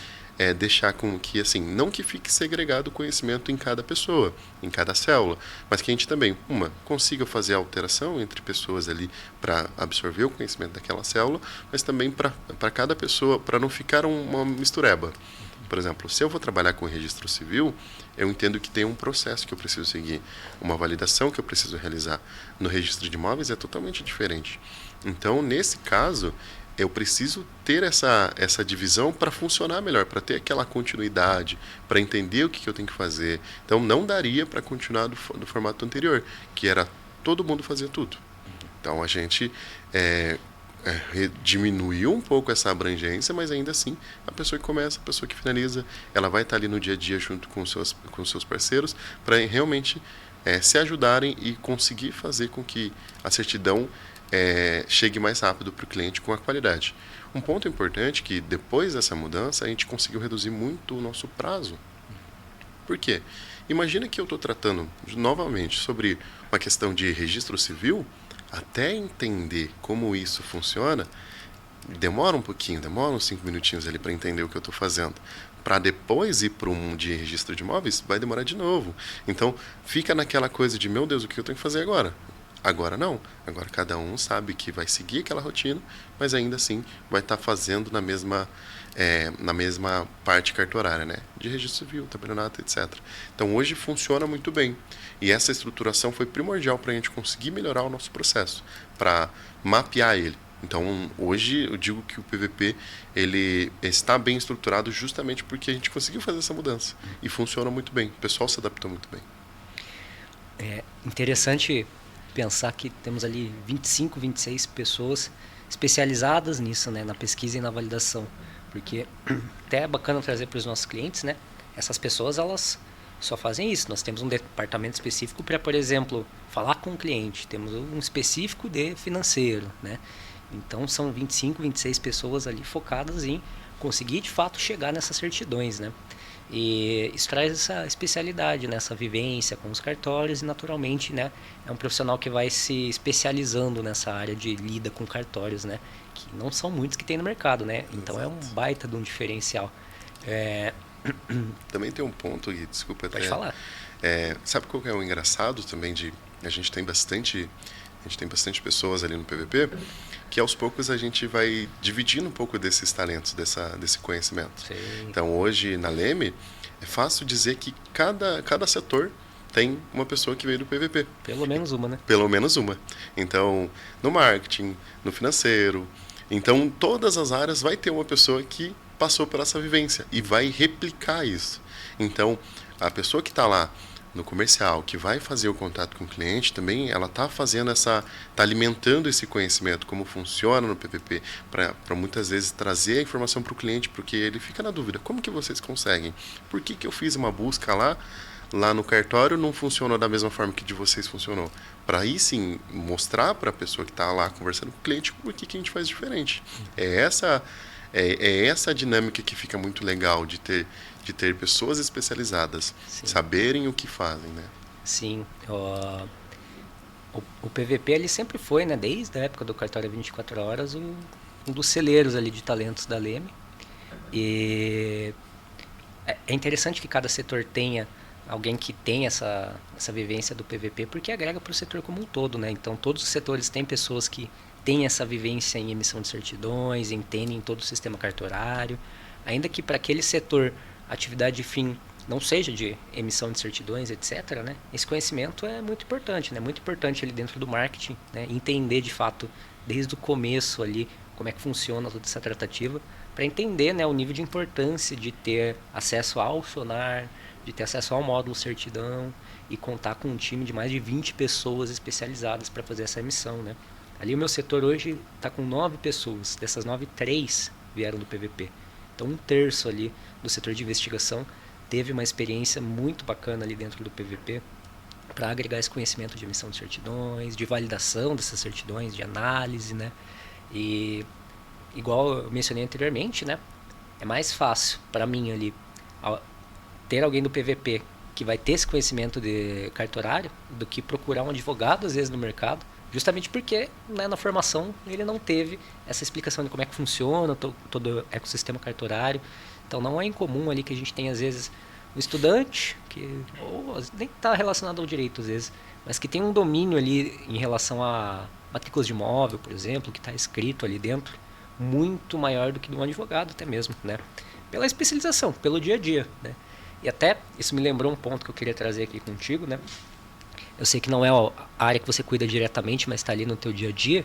deixar com que, assim, não que fique segregado o conhecimento em cada pessoa, em cada célula, mas que a gente também, consiga fazer a alteração entre pessoas ali para absorver o conhecimento daquela célula, mas também para cada pessoa, para não ficar uma mistureba. Por exemplo, se eu vou trabalhar com o registro civil, eu entendo que tem um processo que eu preciso seguir, uma validação que eu preciso realizar. No registro de imóveis é totalmente diferente. Então, nesse caso, eu preciso ter essa divisão para funcionar melhor, para ter aquela continuidade, para entender o que eu tenho que fazer. Então, não daria para continuar do formato anterior, que era todo mundo fazia tudo. Então, a gente diminuiu um pouco essa abrangência, mas ainda assim, a pessoa que começa, a pessoa que finaliza, ela vai estar ali no dia a dia junto com os seus parceiros, para realmente se ajudarem e conseguir fazer com que a certidão chegue mais rápido para o cliente com a qualidade. Um ponto importante é que depois dessa mudança a gente conseguiu reduzir muito o nosso prazo. Por quê? Imagina que eu estou tratando novamente sobre uma questão de registro civil, até entender como isso funciona, demora um pouquinho, demora uns 5 minutinhos ali para entender o que eu estou fazendo. Para depois ir para um de registro de imóveis, vai demorar de novo. Então, fica naquela coisa de, meu Deus, o que eu tenho que fazer agora? Agora não. Agora cada um sabe que vai seguir aquela rotina, mas ainda assim vai estar fazendo na mesma parte cartorária, né? De registro civil, tabelionato, etc. Então hoje funciona muito bem. E essa estruturação foi primordial para a gente conseguir melhorar o nosso processo, para mapear ele. Então hoje eu digo que o PVP ele está bem estruturado justamente porque a gente conseguiu fazer essa mudança. E funciona muito bem. O pessoal se adaptou muito bem. É interessante pensar que temos ali 25, 26 pessoas especializadas nisso, né, na pesquisa e na validação, porque até é bacana trazer para os nossos clientes, né, essas pessoas elas só fazem isso. Nós temos um departamento específico para, por exemplo, falar com o cliente, temos um específico de financeiro, né, então são 25, 26 pessoas ali focadas em conseguir de fato chegar nessas certidões, né. E isso traz essa especialidade, né? Essa vivência com os cartórios e naturalmente, né, é um profissional que vai se especializando nessa área de lida com cartórios, né, que não são muitos que tem no mercado, né, então Exato. É um baita de um diferencial. Também tem um ponto, Gui, desculpa Pode falar. Sabe qual que é o engraçado também a gente tem bastante pessoas ali no PVP, que aos poucos a gente vai dividindo um pouco desses talentos, desse conhecimento. Sim. Então hoje na Leme é fácil dizer que cada setor tem uma pessoa que veio do PVP. Pelo menos uma, né? Pelo menos uma. Então no marketing, no financeiro, então todas as áreas vai ter uma pessoa que passou por essa vivência e vai replicar isso. Então a pessoa que está lá no comercial, que vai fazer o contato com o cliente, também ela está alimentando esse conhecimento, como funciona no PVP, para muitas vezes trazer a informação para o cliente, porque ele fica na dúvida, como que vocês conseguem? Por que eu fiz uma busca lá no cartório não funcionou da mesma forma que de vocês funcionou? Para aí sim mostrar para a pessoa que está lá conversando com o cliente por que a gente faz diferente. É essa dinâmica que fica muito legal de ter pessoas especializadas, Sim. saberem o que fazem, né? Sim. O PVP ele sempre foi, né, desde a época do Cartório 24 Horas, um dos celeiros ali de talentos da Leme. E é interessante que cada setor tenha alguém que tem essa vivência do PVP, porque agrega para o setor como um todo, né? Então todos os setores têm pessoas que têm essa vivência em emissão de certidões, entendem todo o sistema cartorário, ainda que para aquele setor a atividade fim não seja de emissão de certidões, etc., né, esse conhecimento é muito importante, né, muito importante ali dentro do marketing, né, entender de fato desde o começo ali como é que funciona toda essa tratativa, para entender, né, o nível de importância de ter acesso ao sonar, de ter acesso ao módulo certidão e contar com um time de mais de 20 pessoas especializadas para fazer essa emissão, né. Ali o meu setor hoje está com 9 pessoas, dessas 9, 3 vieram do PVP. Então um terço ali do setor de investigação teve uma experiência muito bacana ali dentro do PVP para agregar esse conhecimento de emissão de certidões, de validação dessas certidões, de análise, né? E igual eu mencionei anteriormente, né? É mais fácil para mim ali ter alguém do PVP que vai ter esse conhecimento de cartorário do que procurar um advogado às vezes no mercado, justamente porque, né, na formação ele não teve essa explicação de como é que funciona todo o ecossistema cartorário. Então não é incomum ali que a gente tem às vezes um estudante que ou nem está relacionado ao direito às vezes, mas que tem um domínio ali em relação a matrículas de imóvel, por exemplo, que está escrito ali dentro, muito maior do que de um advogado até mesmo, né? Pela especialização, pelo dia a dia, né? E até isso me lembrou um ponto que eu queria trazer aqui contigo, né? Eu sei que não é a área que você cuida diretamente, mas está ali no teu dia a dia.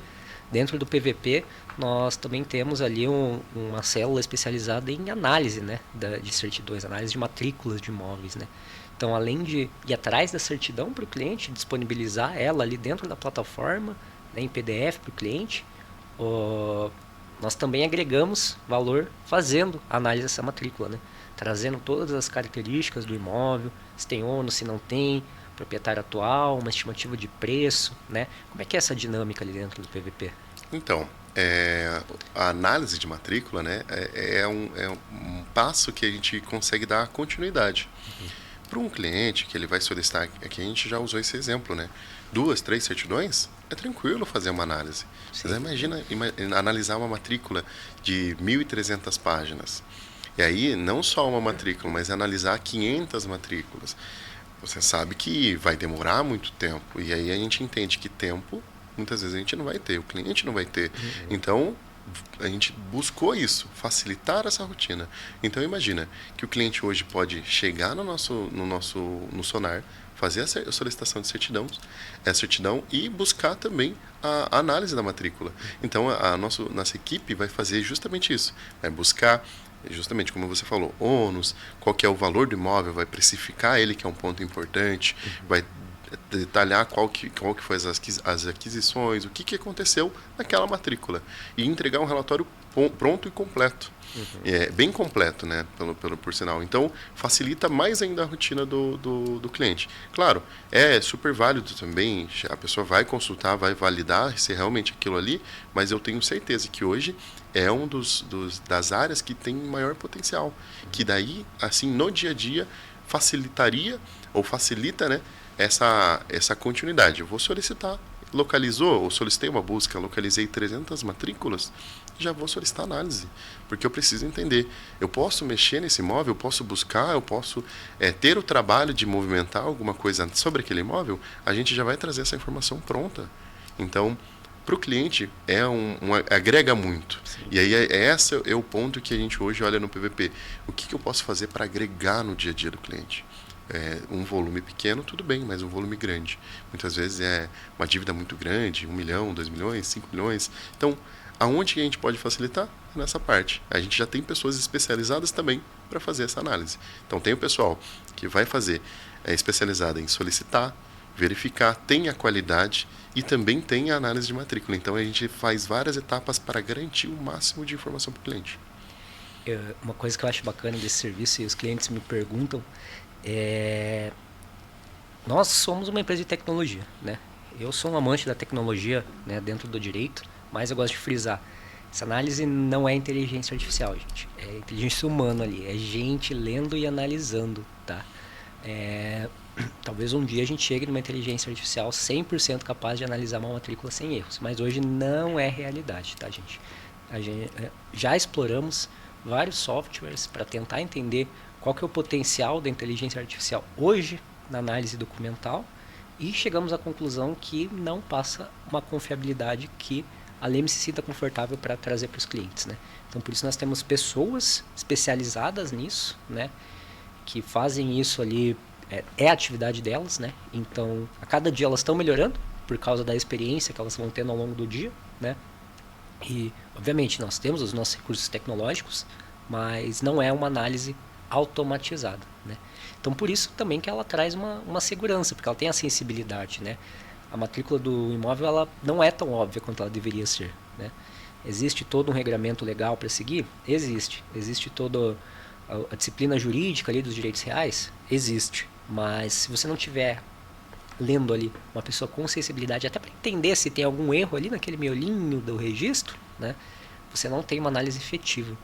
Dentro do PVP, nós também temos ali uma célula especializada em análise, né, de certidões, análise de matrículas de imóveis, né. Então, além de ir atrás da certidão para o cliente, disponibilizar ela ali dentro da plataforma, né, em PDF para o cliente, nós também agregamos valor fazendo a análise dessa matrícula, né, trazendo todas as características do imóvel, se tem ônus, se não tem, proprietário atual, uma estimativa de preço, né? Como é que é essa dinâmica ali dentro do PVP? Então, a análise de matrícula, né, é um passo que a gente consegue dar continuidade. Para um cliente que ele vai solicitar, aqui a gente já usou esse exemplo, né? 2, 3 certidões, é tranquilo fazer uma análise. Sim. Você imagina analisar uma matrícula de 1.300 páginas. E aí, não só uma matrícula, mas analisar 500 matrículas. Você sabe que vai demorar muito tempo. E aí a gente entende que tempo, muitas vezes a gente não vai ter, o cliente não vai ter. Então, a gente buscou isso, facilitar essa rotina. Então, imagina que o cliente hoje pode chegar no Sonar, fazer a solicitação de certidão e buscar também a análise da matrícula. Então, a nossa equipe vai fazer justamente isso. Vai buscar, justamente como você falou, ônus, qual que é o valor do imóvel, vai precificar ele, que é um ponto importante, vai detalhar qual que foi as aquisições, o que aconteceu naquela matrícula e entregar um relatório pronto e completo. Bem completo, né, por sinal. Então, facilita mais ainda a rotina do cliente. Claro, é super válido também, a pessoa vai consultar, vai validar se é realmente aquilo ali, mas eu tenho certeza que hoje é um das áreas que tem maior potencial. Que daí, assim, no dia a dia, facilitaria, ou facilita, né, essa continuidade. Eu vou solicitar, localizou, ou solicitei uma busca, localizei 300 matrículas, já vou solicitar análise, porque eu preciso entender. Eu posso mexer nesse imóvel, eu posso buscar, eu posso ter o trabalho de movimentar alguma coisa sobre aquele imóvel, a gente já vai trazer essa informação pronta. Então, para o cliente, agrega muito. Sim. E aí, esse é o ponto que a gente hoje olha no PVP. O que eu posso fazer para agregar no dia a dia do cliente? Um volume pequeno, tudo bem, mas um volume grande. Muitas vezes é uma dívida muito grande, 1 milhão, 2 milhões, 5 milhões. Então, aonde que a gente pode facilitar? Nessa parte. A gente já tem pessoas especializadas também para fazer essa análise. Então, tem o pessoal que vai fazer especializada em solicitar, verificar, tem a qualidade e também tem a análise de matrícula. Então, a gente faz várias etapas para garantir o máximo de informação para o cliente. Uma coisa que eu acho bacana desse serviço, e os clientes me perguntam, nós somos uma empresa de tecnologia, né? Eu sou um amante da tecnologia, né, dentro do direito, mas eu gosto de frisar, essa análise não é inteligência artificial, gente. É inteligência humana ali, é gente lendo e analisando, tá? Talvez um dia a gente chegue numa inteligência artificial 100% capaz de analisar uma matrícula sem erros, mas hoje não é realidade, tá, gente? Já exploramos vários softwares para tentar entender qual que é o potencial da inteligência artificial hoje na análise documental e chegamos à conclusão que não passa uma confiabilidade que a Leme se sinta confortável para trazer para os clientes, né? Então, por isso nós temos pessoas especializadas nisso, né? que fazem isso ali, é a atividade delas, né? Então, a cada dia elas estão melhorando por causa da experiência que elas vão tendo ao longo do dia, né? E, obviamente, nós temos os nossos recursos tecnológicos, mas não é uma análise automatizada, né? Então, por isso também que ela traz uma segurança, porque ela tem a sensibilidade, né? A matrícula do imóvel ela não é tão óbvia quanto ela deveria ser, né? Existe todo um regramento legal para seguir? Existe. Existe toda a disciplina jurídica ali dos direitos reais? Existe. Mas se você não tiver lendo ali uma pessoa com sensibilidade, até para entender se tem algum erro ali naquele miolinho do registro, né? Você não tem uma análise efetiva.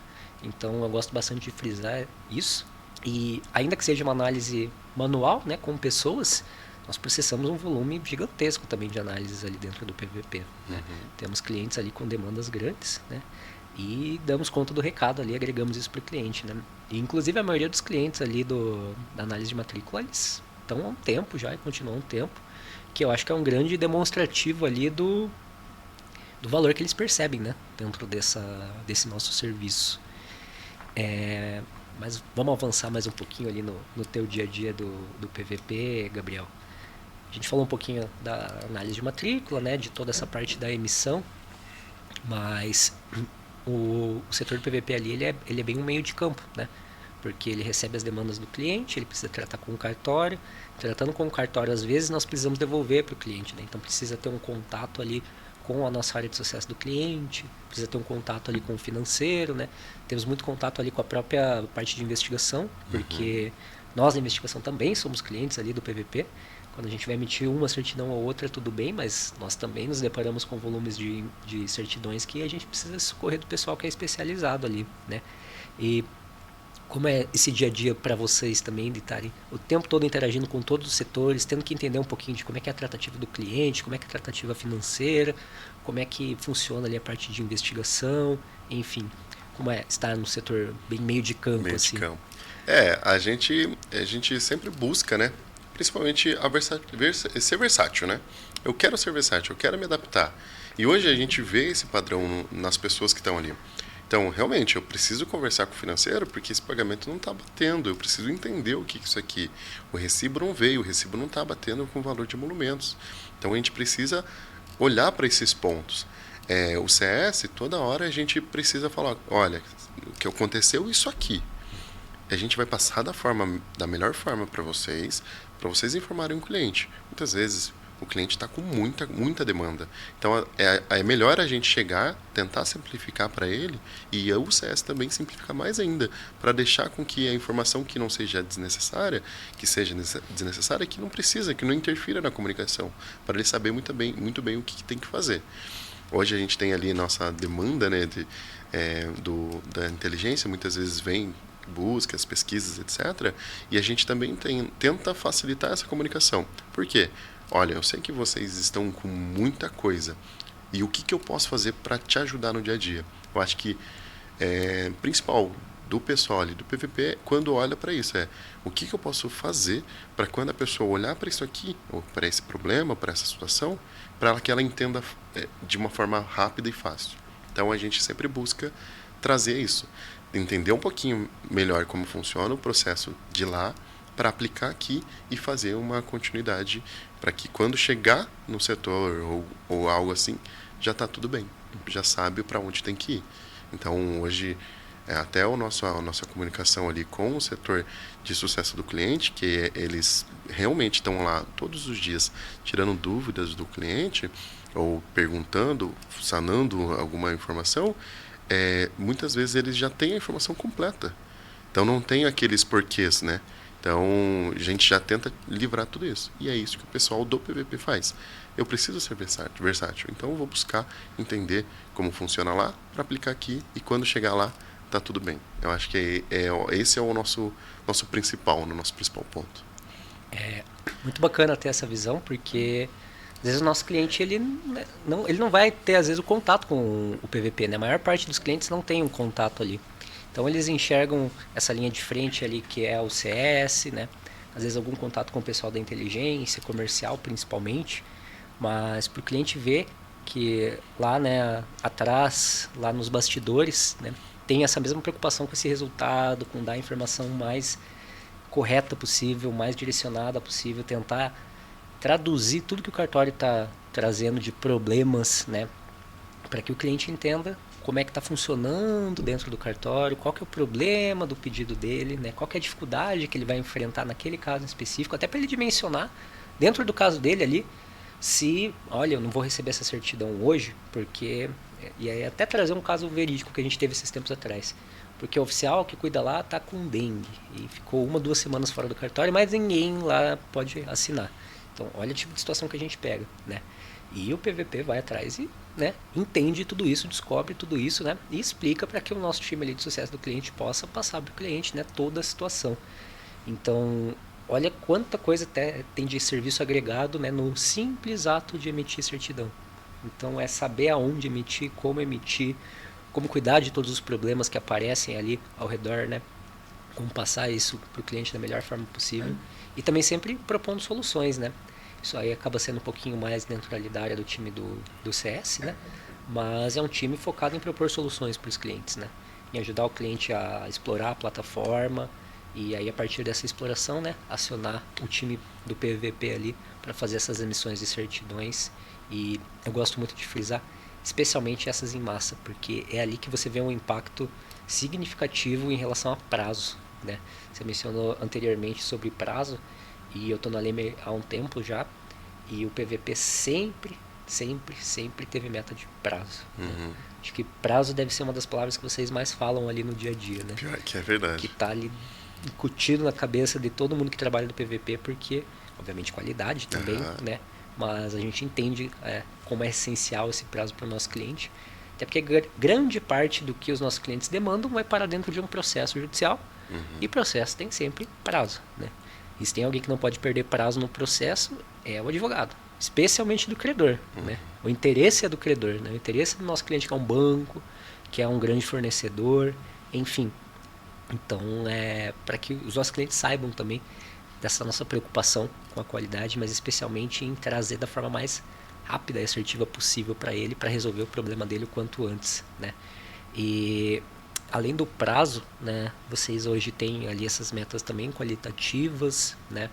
Então eu gosto bastante de frisar isso. E ainda que seja uma análise manual, né, com pessoas, nós processamos um volume gigantesco também de análises ali dentro do PVP. Né? Temos clientes ali com demandas grandes, né? E damos conta do recado ali, agregamos isso para o cliente. Né? E, inclusive a maioria dos clientes ali da análise de matrícula, eles estão há um tempo já e continuam há um tempo, que eu acho que é um grande demonstrativo ali do valor que eles percebem, né? Dentro desse nosso serviço. Mas vamos avançar mais um pouquinho ali no teu dia a dia do PVP, Gabriel. A gente falou um pouquinho da análise de matrícula, né, de toda essa parte da emissão, mas o setor do PVP ali ele é bem um meio de campo, né? Porque ele recebe as demandas do cliente, ele precisa tratar com o cartório, tratando com o cartório às vezes nós precisamos devolver para o cliente, né? Então precisa ter um contato ali com a nossa área de sucesso do cliente, precisa ter um contato ali com o financeiro, né? Temos muito contato ali com a própria parte de investigação, porque nós na investigação também somos clientes ali do PVP. Quando a gente vai emitir uma certidão ou outra, tudo bem, mas nós também nos deparamos com volumes de certidões que a gente precisa socorrer do pessoal que é especializado ali, né? E como é esse dia a dia para vocês também, de estarem o tempo todo interagindo com todos os setores, tendo que entender um pouquinho de como é que é a tratativa do cliente, como é que é a tratativa financeira, como é que funciona ali a parte de investigação, enfim, como é estar no setor bem meio de campo, Meio assim. de campo. A gente sempre busca, né? Principalmente ser versátil, né? Eu quero ser versátil, eu quero me adaptar. E hoje a gente vê esse padrão nas pessoas que estão ali. Então, realmente, eu preciso conversar com o financeiro porque esse pagamento não está batendo. Eu preciso entender o que é isso aqui. O recibo não veio, o recibo não está batendo com o valor de emolumentos. Então, a gente precisa olhar para esses pontos. O CS, toda hora a gente precisa falar, olha, o que aconteceu isso aqui. A gente vai passar da melhor forma para vocês informarem o cliente. Muitas vezes o cliente está com muita demanda. Então é melhor a gente chegar, tentar simplificar para ele e o CS também simplificar mais ainda, para deixar com que a informação que não seja desnecessária, que não precisa, que não interfira na comunicação, para ele saber muito bem o que tem que fazer. Hoje a gente tem ali nossa demanda, né, da inteligência, muitas vezes vem buscas, pesquisas, etc. E a gente também tenta facilitar essa comunicação. Por quê? Olha, eu sei que vocês estão com muita coisa. E o que eu posso fazer para te ajudar no dia a dia? Eu acho que principal do pessoal ali do PVP, quando olha para isso, o que eu posso fazer para quando a pessoa olhar para isso aqui, ou para esse problema, para essa situação, para que ela entenda de uma forma rápida e fácil. Então a gente sempre busca trazer isso, entender um pouquinho melhor como funciona o processo de lá, para aplicar aqui e fazer uma continuidade para que quando chegar no setor ou algo assim, já está tudo bem, já sabe para onde tem que ir. Então hoje até a nossa comunicação ali com o setor de sucesso do cliente, que eles realmente estão lá todos os dias tirando dúvidas do cliente ou perguntando, sanando alguma informação, muitas vezes eles já têm a informação completa. Então não tem aqueles porquês, né? Então a gente já tenta livrar tudo isso. E é isso que o pessoal do PVP faz. Eu preciso ser versátil, então eu vou buscar entender como funciona lá para aplicar aqui e quando chegar lá tá tudo bem. Eu acho que esse é o nosso principal ponto. É muito bacana ter essa visão, porque às vezes o nosso cliente ele não vai ter às vezes o contato com o PVP, né? A maior parte dos clientes não tem um contato ali. Então eles enxergam essa linha de frente ali que é o CS, né? Às vezes algum contato com o pessoal da inteligência, comercial principalmente, mas para o cliente ver que lá, né, atrás, lá nos bastidores, né, tem essa mesma preocupação com esse resultado, com dar informação mais correta possível, mais direcionada possível, tentar traduzir tudo que o cartório está trazendo de problemas, né, para que o cliente entenda como é que está funcionando dentro do cartório, qual que é o problema do pedido dele, né, qual que é a dificuldade que ele vai enfrentar naquele caso específico, até para ele dimensionar dentro do caso dele ali, se, olha, eu não vou receber essa certidão hoje, porque, e aí até trazer um caso verídico que a gente teve esses tempos atrás, porque o oficial que cuida lá está com dengue e ficou 1, 2 semanas fora do cartório, mas ninguém lá pode assinar. Então, olha o tipo de situação que a gente pega, né? E o PVP vai atrás e, né, entende tudo isso, descobre tudo isso, né, e explica para que o nosso time ali de sucesso do cliente possa passar para o cliente, né, toda a situação. Então, olha quanta coisa tem de serviço agregado, né, no simples ato de emitir certidão. Então, é saber aonde emitir, como cuidar de todos os problemas que aparecem ali ao redor, né, como passar isso para o cliente da melhor forma possível. E também sempre propondo soluções, né? Isso aí acaba sendo um pouquinho mais dentro da área do time do CS, né? Mas é um time focado em propor soluções para os clientes, né? Em ajudar o cliente a explorar a plataforma e aí a partir dessa exploração, né, acionar o time do PVP ali para fazer essas emissões de certidões. E eu gosto muito de frisar, especialmente essas em massa, porque é ali que você vê um impacto significativo em relação a prazo, né? Você mencionou anteriormente sobre prazo, e eu estou na Leme há um tempo já, e o PVP sempre teve meta de prazo. Né? Acho que prazo deve ser uma das palavras que vocês mais falam ali no dia a dia, né? Pior que é verdade. Que está ali incutido na cabeça de todo mundo que trabalha no PVP, porque, obviamente, qualidade também, né? Mas a gente entende como é essencial esse prazo para o nosso cliente. Até porque grande parte do que os nossos clientes demandam vai para dentro de um processo judicial, e processo tem sempre prazo, né? E se tem alguém que não pode perder prazo no processo, é o advogado, especialmente do credor, né? O interesse é do credor, né? O interesse do nosso cliente, que é um banco, que é um grande fornecedor, enfim. Então, para que os nossos clientes saibam também dessa nossa preocupação com a qualidade, mas especialmente em trazer da forma mais rápida e assertiva possível para ele, para resolver o problema dele o quanto antes, né? E além do prazo, né, vocês hoje têm ali essas metas também qualitativas, né?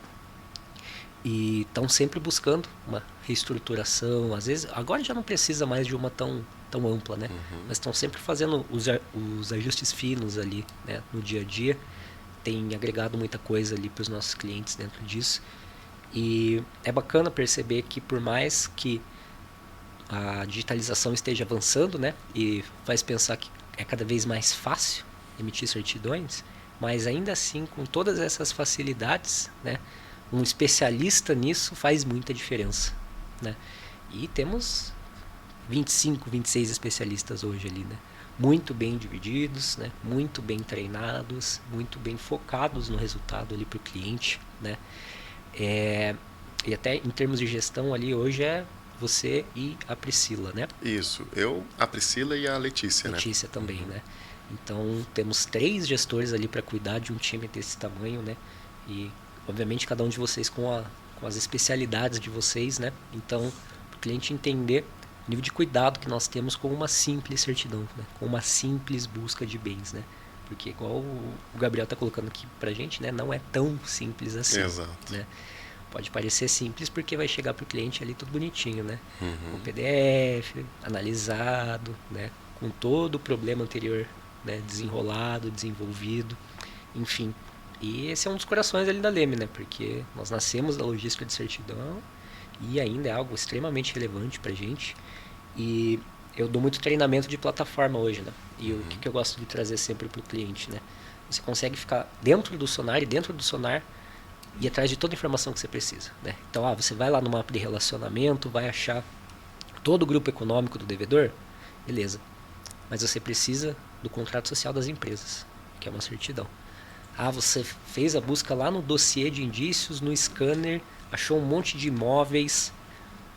E estão sempre buscando uma reestruturação. Às vezes, agora já não precisa mais de uma tão ampla, né? Mas estão sempre fazendo os ajustes finos ali, né, no dia a dia. Tem agregado muita coisa ali para os nossos clientes dentro disso. E é bacana perceber que por mais que a digitalização esteja avançando, né, e faz pensar que é cada vez mais fácil emitir certidões, mas ainda assim, com todas essas facilidades, né, um especialista nisso faz muita diferença, né? E temos 25, 26 especialistas hoje ali, né? Muito bem divididos, né? Muito bem treinados, muito bem focados no resultado ali para o cliente, né? E até em termos de gestão ali hoje é você e a Priscila, né? Isso, a Priscila e a Letícia, né? Letícia também, né? Então temos 3 gestores ali para cuidar de um time desse tamanho, né? E obviamente cada um de vocês com as especialidades de vocês, né? Então, para o cliente entender o nível de cuidado que nós temos com uma simples certidão, né? Com uma simples busca de bens, né? Porque igual o Gabriel está colocando aqui pra gente, né? Não é tão simples assim. Exato. Né? Pode parecer simples porque vai chegar pro cliente ali tudo bonitinho, né? Com PDF, analisado, né? Com todo o problema anterior, né, desenrolado, desenvolvido, enfim. E esse é um dos corações ali da Leme, né? Porque nós nascemos da logística de certidão e ainda é algo extremamente relevante pra gente. E eu dou muito treinamento de plataforma hoje, né? E o que eu gosto de trazer sempre pro cliente, né? Você consegue ficar dentro do Sonar e dentro do Sonar e atrás de toda a informação que você precisa, né? Então, você vai lá no mapa de relacionamento, vai achar todo o grupo econômico do devedor, beleza. Mas você precisa do contrato social das empresas, que é uma certidão. Você fez a busca lá no dossiê de indícios, no scanner, achou um monte de imóveis.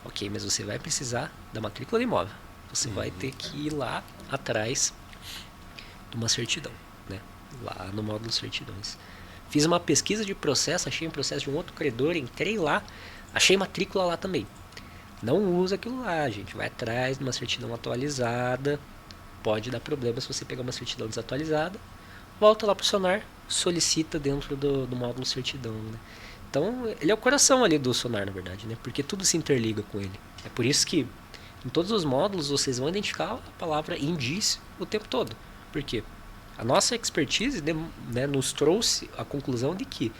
Ok, mas você vai precisar da matrícula do imóvel. Você vai ter que ir lá atrás de uma certidão, né? Lá no módulo certidões. Fiz uma pesquisa de processo, achei um processo de um outro credor, entrei lá, achei matrícula lá também. Não usa aquilo lá, gente. Vai atrás de uma certidão atualizada. Pode dar problema se você pegar uma certidão desatualizada. Volta lá pro Sonar, solicita dentro do módulo certidão, né? Então, ele é o coração ali do Sonar, na verdade, né? Porque tudo se interliga com ele. É por isso que em todos os módulos vocês vão identificar a palavra indício o tempo todo. Por quê? A nossa expertise, né, nos trouxe a conclusão de que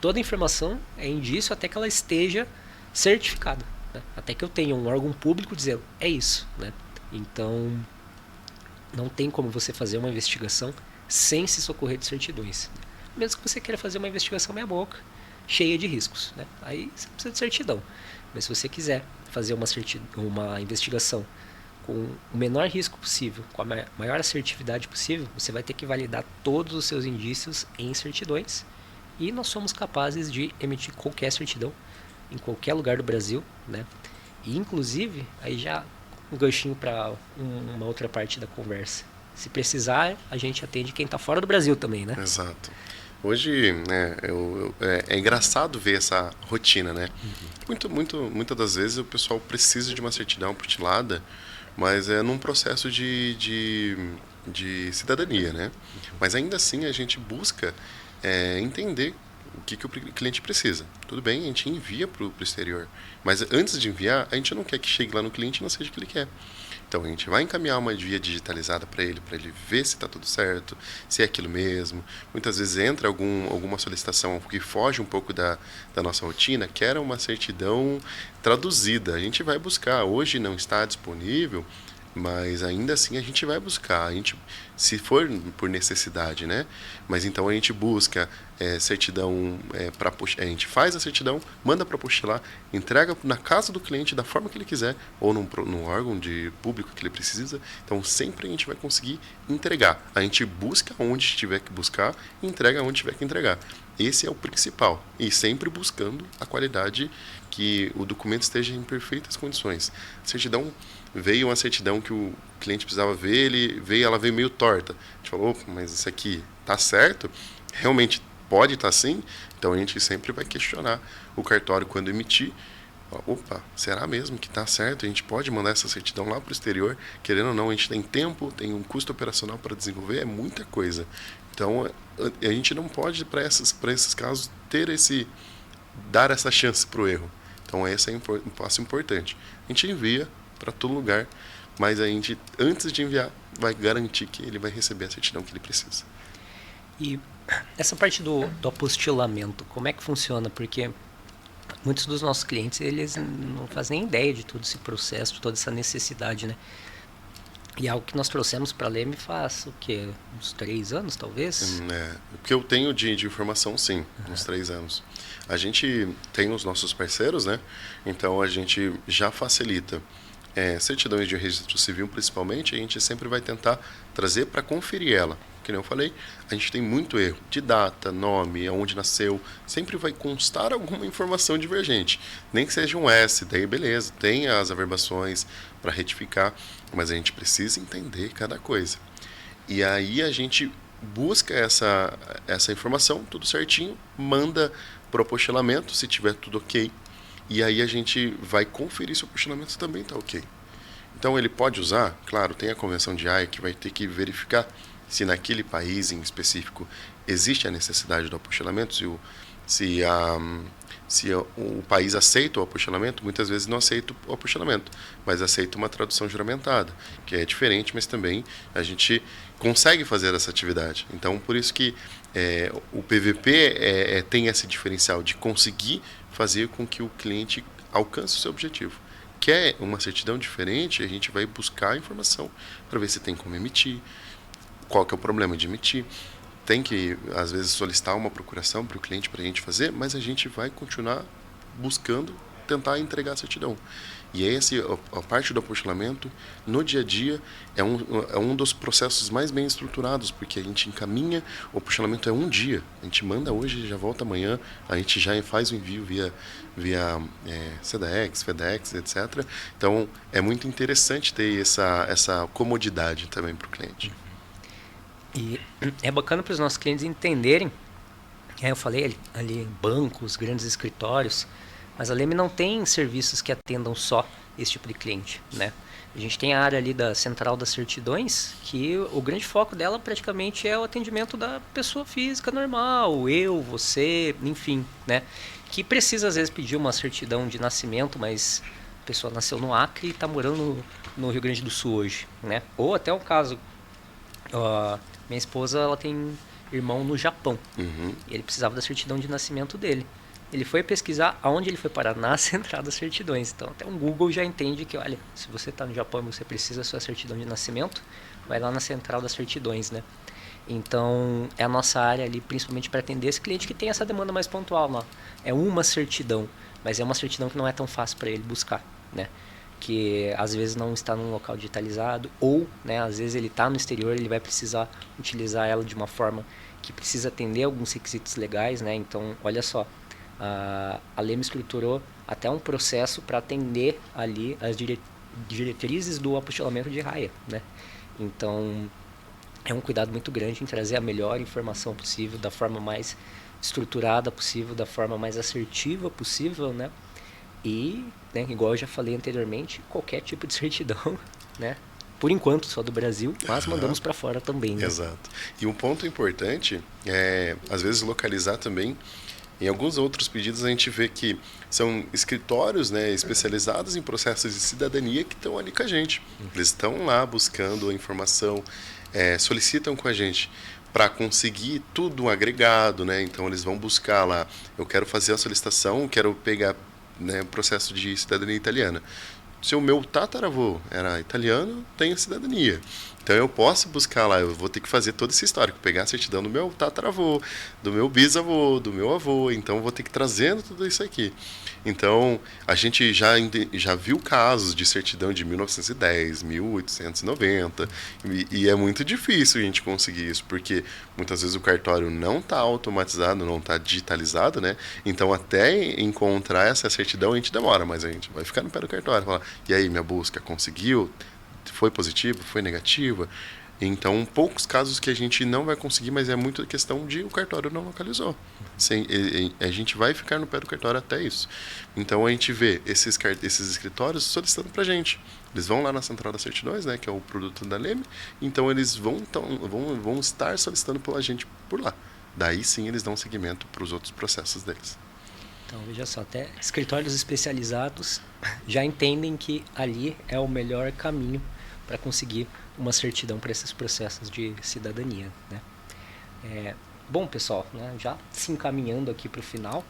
toda informação é indício até que ela esteja certificada, né? Até que eu tenha um órgão público dizendo, é isso, né? Então, não tem como você fazer uma investigação sem se socorrer de certidões. Mesmo que você queira fazer uma investigação meia boca, cheia de riscos, né? Aí você precisa de certidão. Mas se você quiser fazer uma investigação com o menor risco possível, com a maior assertividade possível, você vai ter que validar todos os seus indícios em certidões. E nós somos capazes de emitir qualquer certidão em qualquer lugar do Brasil, né? E inclusive, aí já um ganchinho para uma outra parte da conversa. Se precisar, a gente atende quem está fora do Brasil também, né? Exato. Hoje, né, é engraçado ver essa rotina, né? Muitas das vezes o pessoal precisa de uma certidão putilada, mas é num processo de cidadania, né? Mas ainda assim a gente busca entender o que o cliente precisa. Tudo bem, a gente envia para o exterior, mas antes de enviar, a gente não quer que chegue lá no cliente e não seja o que ele quer. Então a gente vai encaminhar uma via digitalizada para ele ver se está tudo certo, se é aquilo mesmo. Muitas vezes entra alguma solicitação que foge um pouco da nossa rotina, que era uma certidão traduzida. A gente vai buscar. Hoje não está disponível, mas ainda assim a gente vai buscar. A gente, se for por necessidade, né? Mas então a gente busca certidão a gente faz a certidão, manda para apostilar, entrega na casa do cliente da forma que ele quiser ou num órgão de público que ele precisa. Então sempre a gente vai conseguir entregar. A gente busca onde tiver que buscar e entrega onde tiver que entregar. Esse é o principal. E sempre buscando a qualidade, que o documento esteja em perfeitas condições. Certidão, veio uma certidão que o cliente precisava ver, ela veio meio torta. A gente falou, mas isso aqui tá certo? Realmente pode estar assim? Então a gente sempre vai questionar o cartório quando emitir. Opa, será mesmo que está certo? A gente pode mandar essa certidão lá para o exterior? Querendo ou não, a gente tem tempo, tem um custo operacional para desenvolver, é muita coisa. Então a gente não pode, para esses casos, dar essa chance para o erro. Então esse é um passo importante. A gente envia para todo lugar, mas a gente, antes de enviar, vai garantir que ele vai receber a certidão que ele precisa. E essa parte do apostilamento, como é que funciona? Porque muitos dos nossos clientes, eles não fazem nem ideia de todo esse processo, de toda essa necessidade, né? E algo que nós trouxemos para a Leme faz o quê? Uns 3 anos, talvez? O que eu tenho de informação, sim, uns 3 anos. A gente tem os nossos parceiros, né? Então a gente já facilita. Certidões de registro civil, principalmente, a gente sempre vai tentar trazer para conferir ela. Que nem eu falei, a gente tem muito erro de data, nome, aonde nasceu, sempre vai constar alguma informação divergente. Nem que seja um S, daí beleza, tem as averbações para retificar, mas a gente precisa entender cada coisa. E aí a gente busca essa informação, tudo certinho, manda para o apostilamento, se tiver tudo ok. E aí a gente vai conferir se o apostilamento também está ok. Então ele pode usar, claro, tem a convenção de Haia que vai ter que verificar se naquele país em específico existe a necessidade do apostilamento, se o país aceita o apostilamento. Muitas vezes não aceita o apostilamento, mas aceita uma tradução juramentada, que é diferente, mas também a gente consegue fazer essa atividade. Então, por isso que o PVP tem esse diferencial de conseguir fazer com que o cliente alcance o seu objetivo. Quer uma certidão diferente, a gente vai buscar a informação para ver se tem como emitir, qual que é o problema de emitir. Tem que, às vezes, solicitar uma procuração para o cliente para a gente fazer, mas a gente vai continuar buscando tentar entregar a certidão. E a parte do apostilamento, no dia a dia, é um dos processos mais bem estruturados, porque a gente encaminha, o apostilamento é um dia. A gente manda hoje, já volta amanhã, a gente já faz o envio via SEDEX, FedEx, etc. Então, é muito interessante ter essa comodidade também para o cliente. E é bacana para os nossos clientes entenderem, eu falei ali bancos, grandes escritórios, mas a Leme não tem serviços que atendam só esse tipo de cliente, né? A gente tem a área ali da central das certidões, que o grande foco dela praticamente é o atendimento da pessoa física normal, eu, você, enfim, né? Que precisa às vezes pedir uma certidão de nascimento, mas a pessoa nasceu no Acre e está morando no Rio Grande do Sul hoje, né? Ou até um caso, minha esposa, ela tem irmão no Japão, Uhum. e ele precisava da certidão de nascimento dele. Ele foi pesquisar aonde ele foi parar, na central das certidões. Então, até o Google já entende que, olha, se você está no Japão e você precisa da sua certidão de nascimento, vai lá na central das certidões, né? Então, é a nossa área ali, principalmente para atender esse cliente que tem essa demanda mais pontual lá. É uma certidão, mas é uma certidão que não é tão fácil para ele buscar, né? Que às vezes não está num local digitalizado ou, né, às vezes ele está no exterior, ele vai precisar utilizar ela de uma forma que precisa atender alguns requisitos legais, né? Então, olha só, a Leme estruturou até um processo para atender ali as diretrizes do apostilamento de raia, né? Então, é um cuidado muito grande em trazer a melhor informação possível, da forma mais estruturada possível, da forma mais assertiva possível, né? E, né, igual eu já falei anteriormente, qualquer tipo de certidão, né? Por enquanto só do Brasil, mas mandamos para fora também, né? Exato. E um ponto importante é, às vezes, localizar também. Em alguns outros pedidos a gente vê que são escritórios, né, especializados em processos de cidadania que estão ali com a gente. Eles estão lá buscando a informação, solicitam com a gente para conseguir tudo agregado, né? Então eles vão buscar lá, eu quero fazer a solicitação, quero pegar, né, o processo de cidadania italiana. Se o meu tataravô era italiano, tenho cidadania. Então eu posso buscar lá, eu vou ter que fazer todo esse histórico, pegar a certidão do meu tataravô, do meu bisavô, do meu avô, então eu vou ter que ir trazendo tudo isso aqui. Então a gente já viu casos de certidão de 1910, 1890, e é muito difícil a gente conseguir isso, porque muitas vezes o cartório não está automatizado, não está digitalizado, né? Então até encontrar essa certidão a gente demora, mas a gente vai ficar no pé do cartório, falar, e aí, minha busca conseguiu? Foi positiva? Foi negativa? Então, poucos casos que a gente não vai conseguir, mas é muito questão de o cartório não localizou. A gente vai ficar no pé do cartório até isso. Então, a gente vê esses escritórios solicitando para a gente. Eles vão lá na Central das Certidões, né, que é o produto da Leme, então eles vão estar solicitando pela gente por lá. Daí sim eles dão seguimento para os outros processos deles. Então, veja só, até escritórios especializados já entendem que ali é o melhor caminho para conseguir uma certidão para esses processos de cidadania, né? Bom, pessoal, né, já se encaminhando aqui para o final,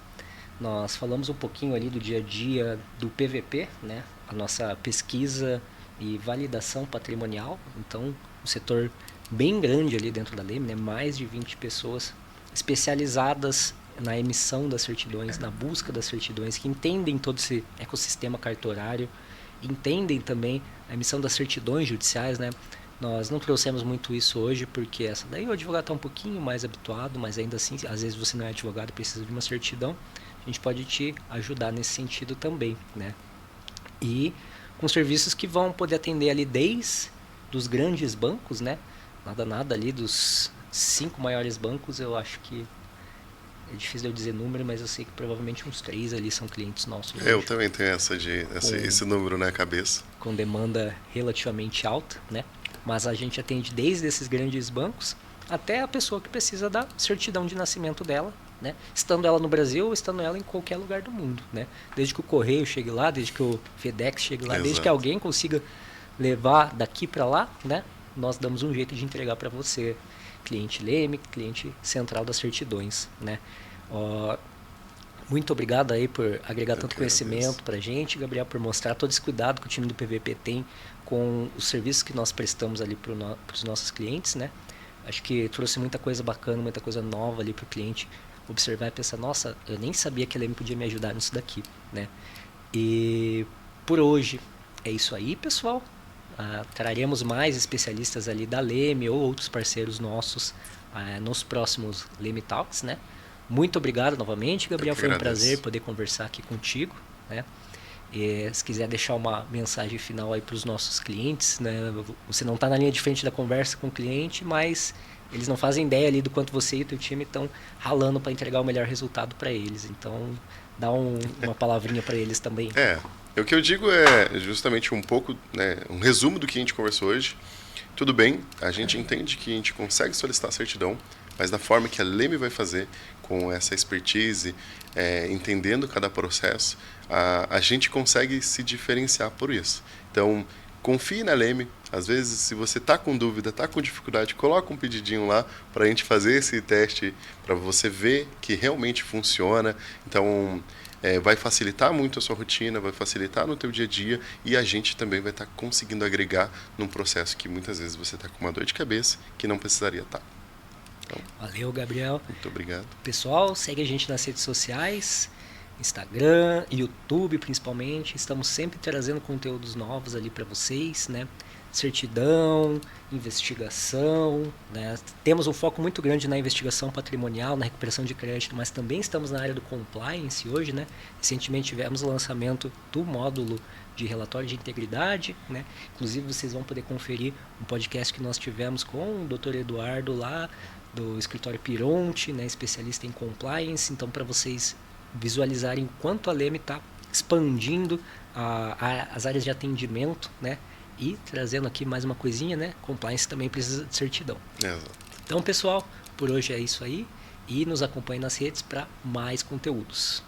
nós falamos um pouquinho ali do dia a dia do PVP, né? A nossa pesquisa e validação patrimonial. Então, um setor bem grande ali dentro da Leme, né? Mais de 20 pessoas especializadas na emissão das certidões, na busca das certidões, que entendem todo esse ecossistema cartorário, entendem também a emissão das certidões judiciais, né? Nós não trouxemos muito isso hoje, porque essa daí o advogado está um pouquinho mais habituado, mas ainda assim, às vezes você não é advogado e precisa de uma certidão, a gente pode te ajudar nesse sentido também, né? E com serviços que vão poder atender ali desde dos grandes bancos, né? Nada ali dos 5 maiores bancos, eu acho que é difícil eu dizer número, mas eu sei que provavelmente uns 3 ali são clientes nossos hoje. Eu também tenho esse número na cabeça. Com demanda relativamente alta, né? Mas a gente atende desde esses grandes bancos até a pessoa que precisa da certidão de nascimento dela, né? Estando ela no Brasil ou estando ela em qualquer lugar do mundo, né? Desde que o correio chegue lá, desde que o FedEx chegue lá, Exato. desde que alguém consiga levar daqui para lá, né? Nós damos um jeito de entregar para você, cliente Leme, cliente central das certidões, né? Muito obrigado aí por agregar tanto conhecimento para a gente, Gabriel, por mostrar todo esse cuidado que o time do PVP tem com os serviços que nós prestamos ali para os nossos clientes, né? Acho que trouxe muita coisa bacana, muita coisa nova ali para o cliente observar e pensar, nossa, eu nem sabia que a Leme podia me ajudar nisso daqui, né? E por hoje é isso aí, pessoal. Traremos mais especialistas ali da Leme ou outros parceiros nossos nos próximos Leme Talks, né? Muito obrigado novamente, Gabriel. Foi um prazer poder conversar aqui contigo, né? E, se quiser deixar uma mensagem final aí para os nossos clientes, né? Você não está na linha de frente da conversa com o cliente, mas eles não fazem ideia ali do quanto você e o teu time estão ralando para entregar o melhor resultado para eles. Então, dá uma palavrinha para eles também. O que eu digo é justamente um pouco, né, um resumo do que a gente conversou hoje. Tudo bem, a gente entende que a gente consegue solicitar a certidão, mas da forma que a Leme vai fazer, com essa expertise, entendendo cada processo, a gente consegue se diferenciar por isso. Então, confie na Leme. Às vezes, se você está com dúvida, está com dificuldade, coloca um pedidinho lá para a gente fazer esse teste, para você ver que realmente funciona. Então, vai facilitar muito a sua rotina, vai facilitar no teu dia a dia, e a gente também vai estar conseguindo agregar num processo que muitas vezes você está com uma dor de cabeça que não precisaria estar. Então, Valeu, Gabriel. muito obrigado. Pessoal, segue a gente nas redes sociais, Instagram, YouTube principalmente. Estamos sempre trazendo conteúdos novos ali para vocês, né? Certidão, investigação, né? Temos um foco muito grande na investigação patrimonial, na recuperação de crédito, mas também estamos na área do compliance hoje, né? Recentemente tivemos o lançamento do módulo de relatório de integridade, né? Inclusive vocês vão poder conferir um podcast que nós tivemos com o Dr. Eduardo lá do escritório Pironte, né? Especialista em compliance. Então, para vocês visualizarem o quanto a Leme está expandindo as áreas de atendimento, né? E trazendo aqui mais uma coisinha, né? Compliance também precisa de certidão. Exato. Então, pessoal, por hoje é isso aí. E nos acompanhe nas redes para mais conteúdos.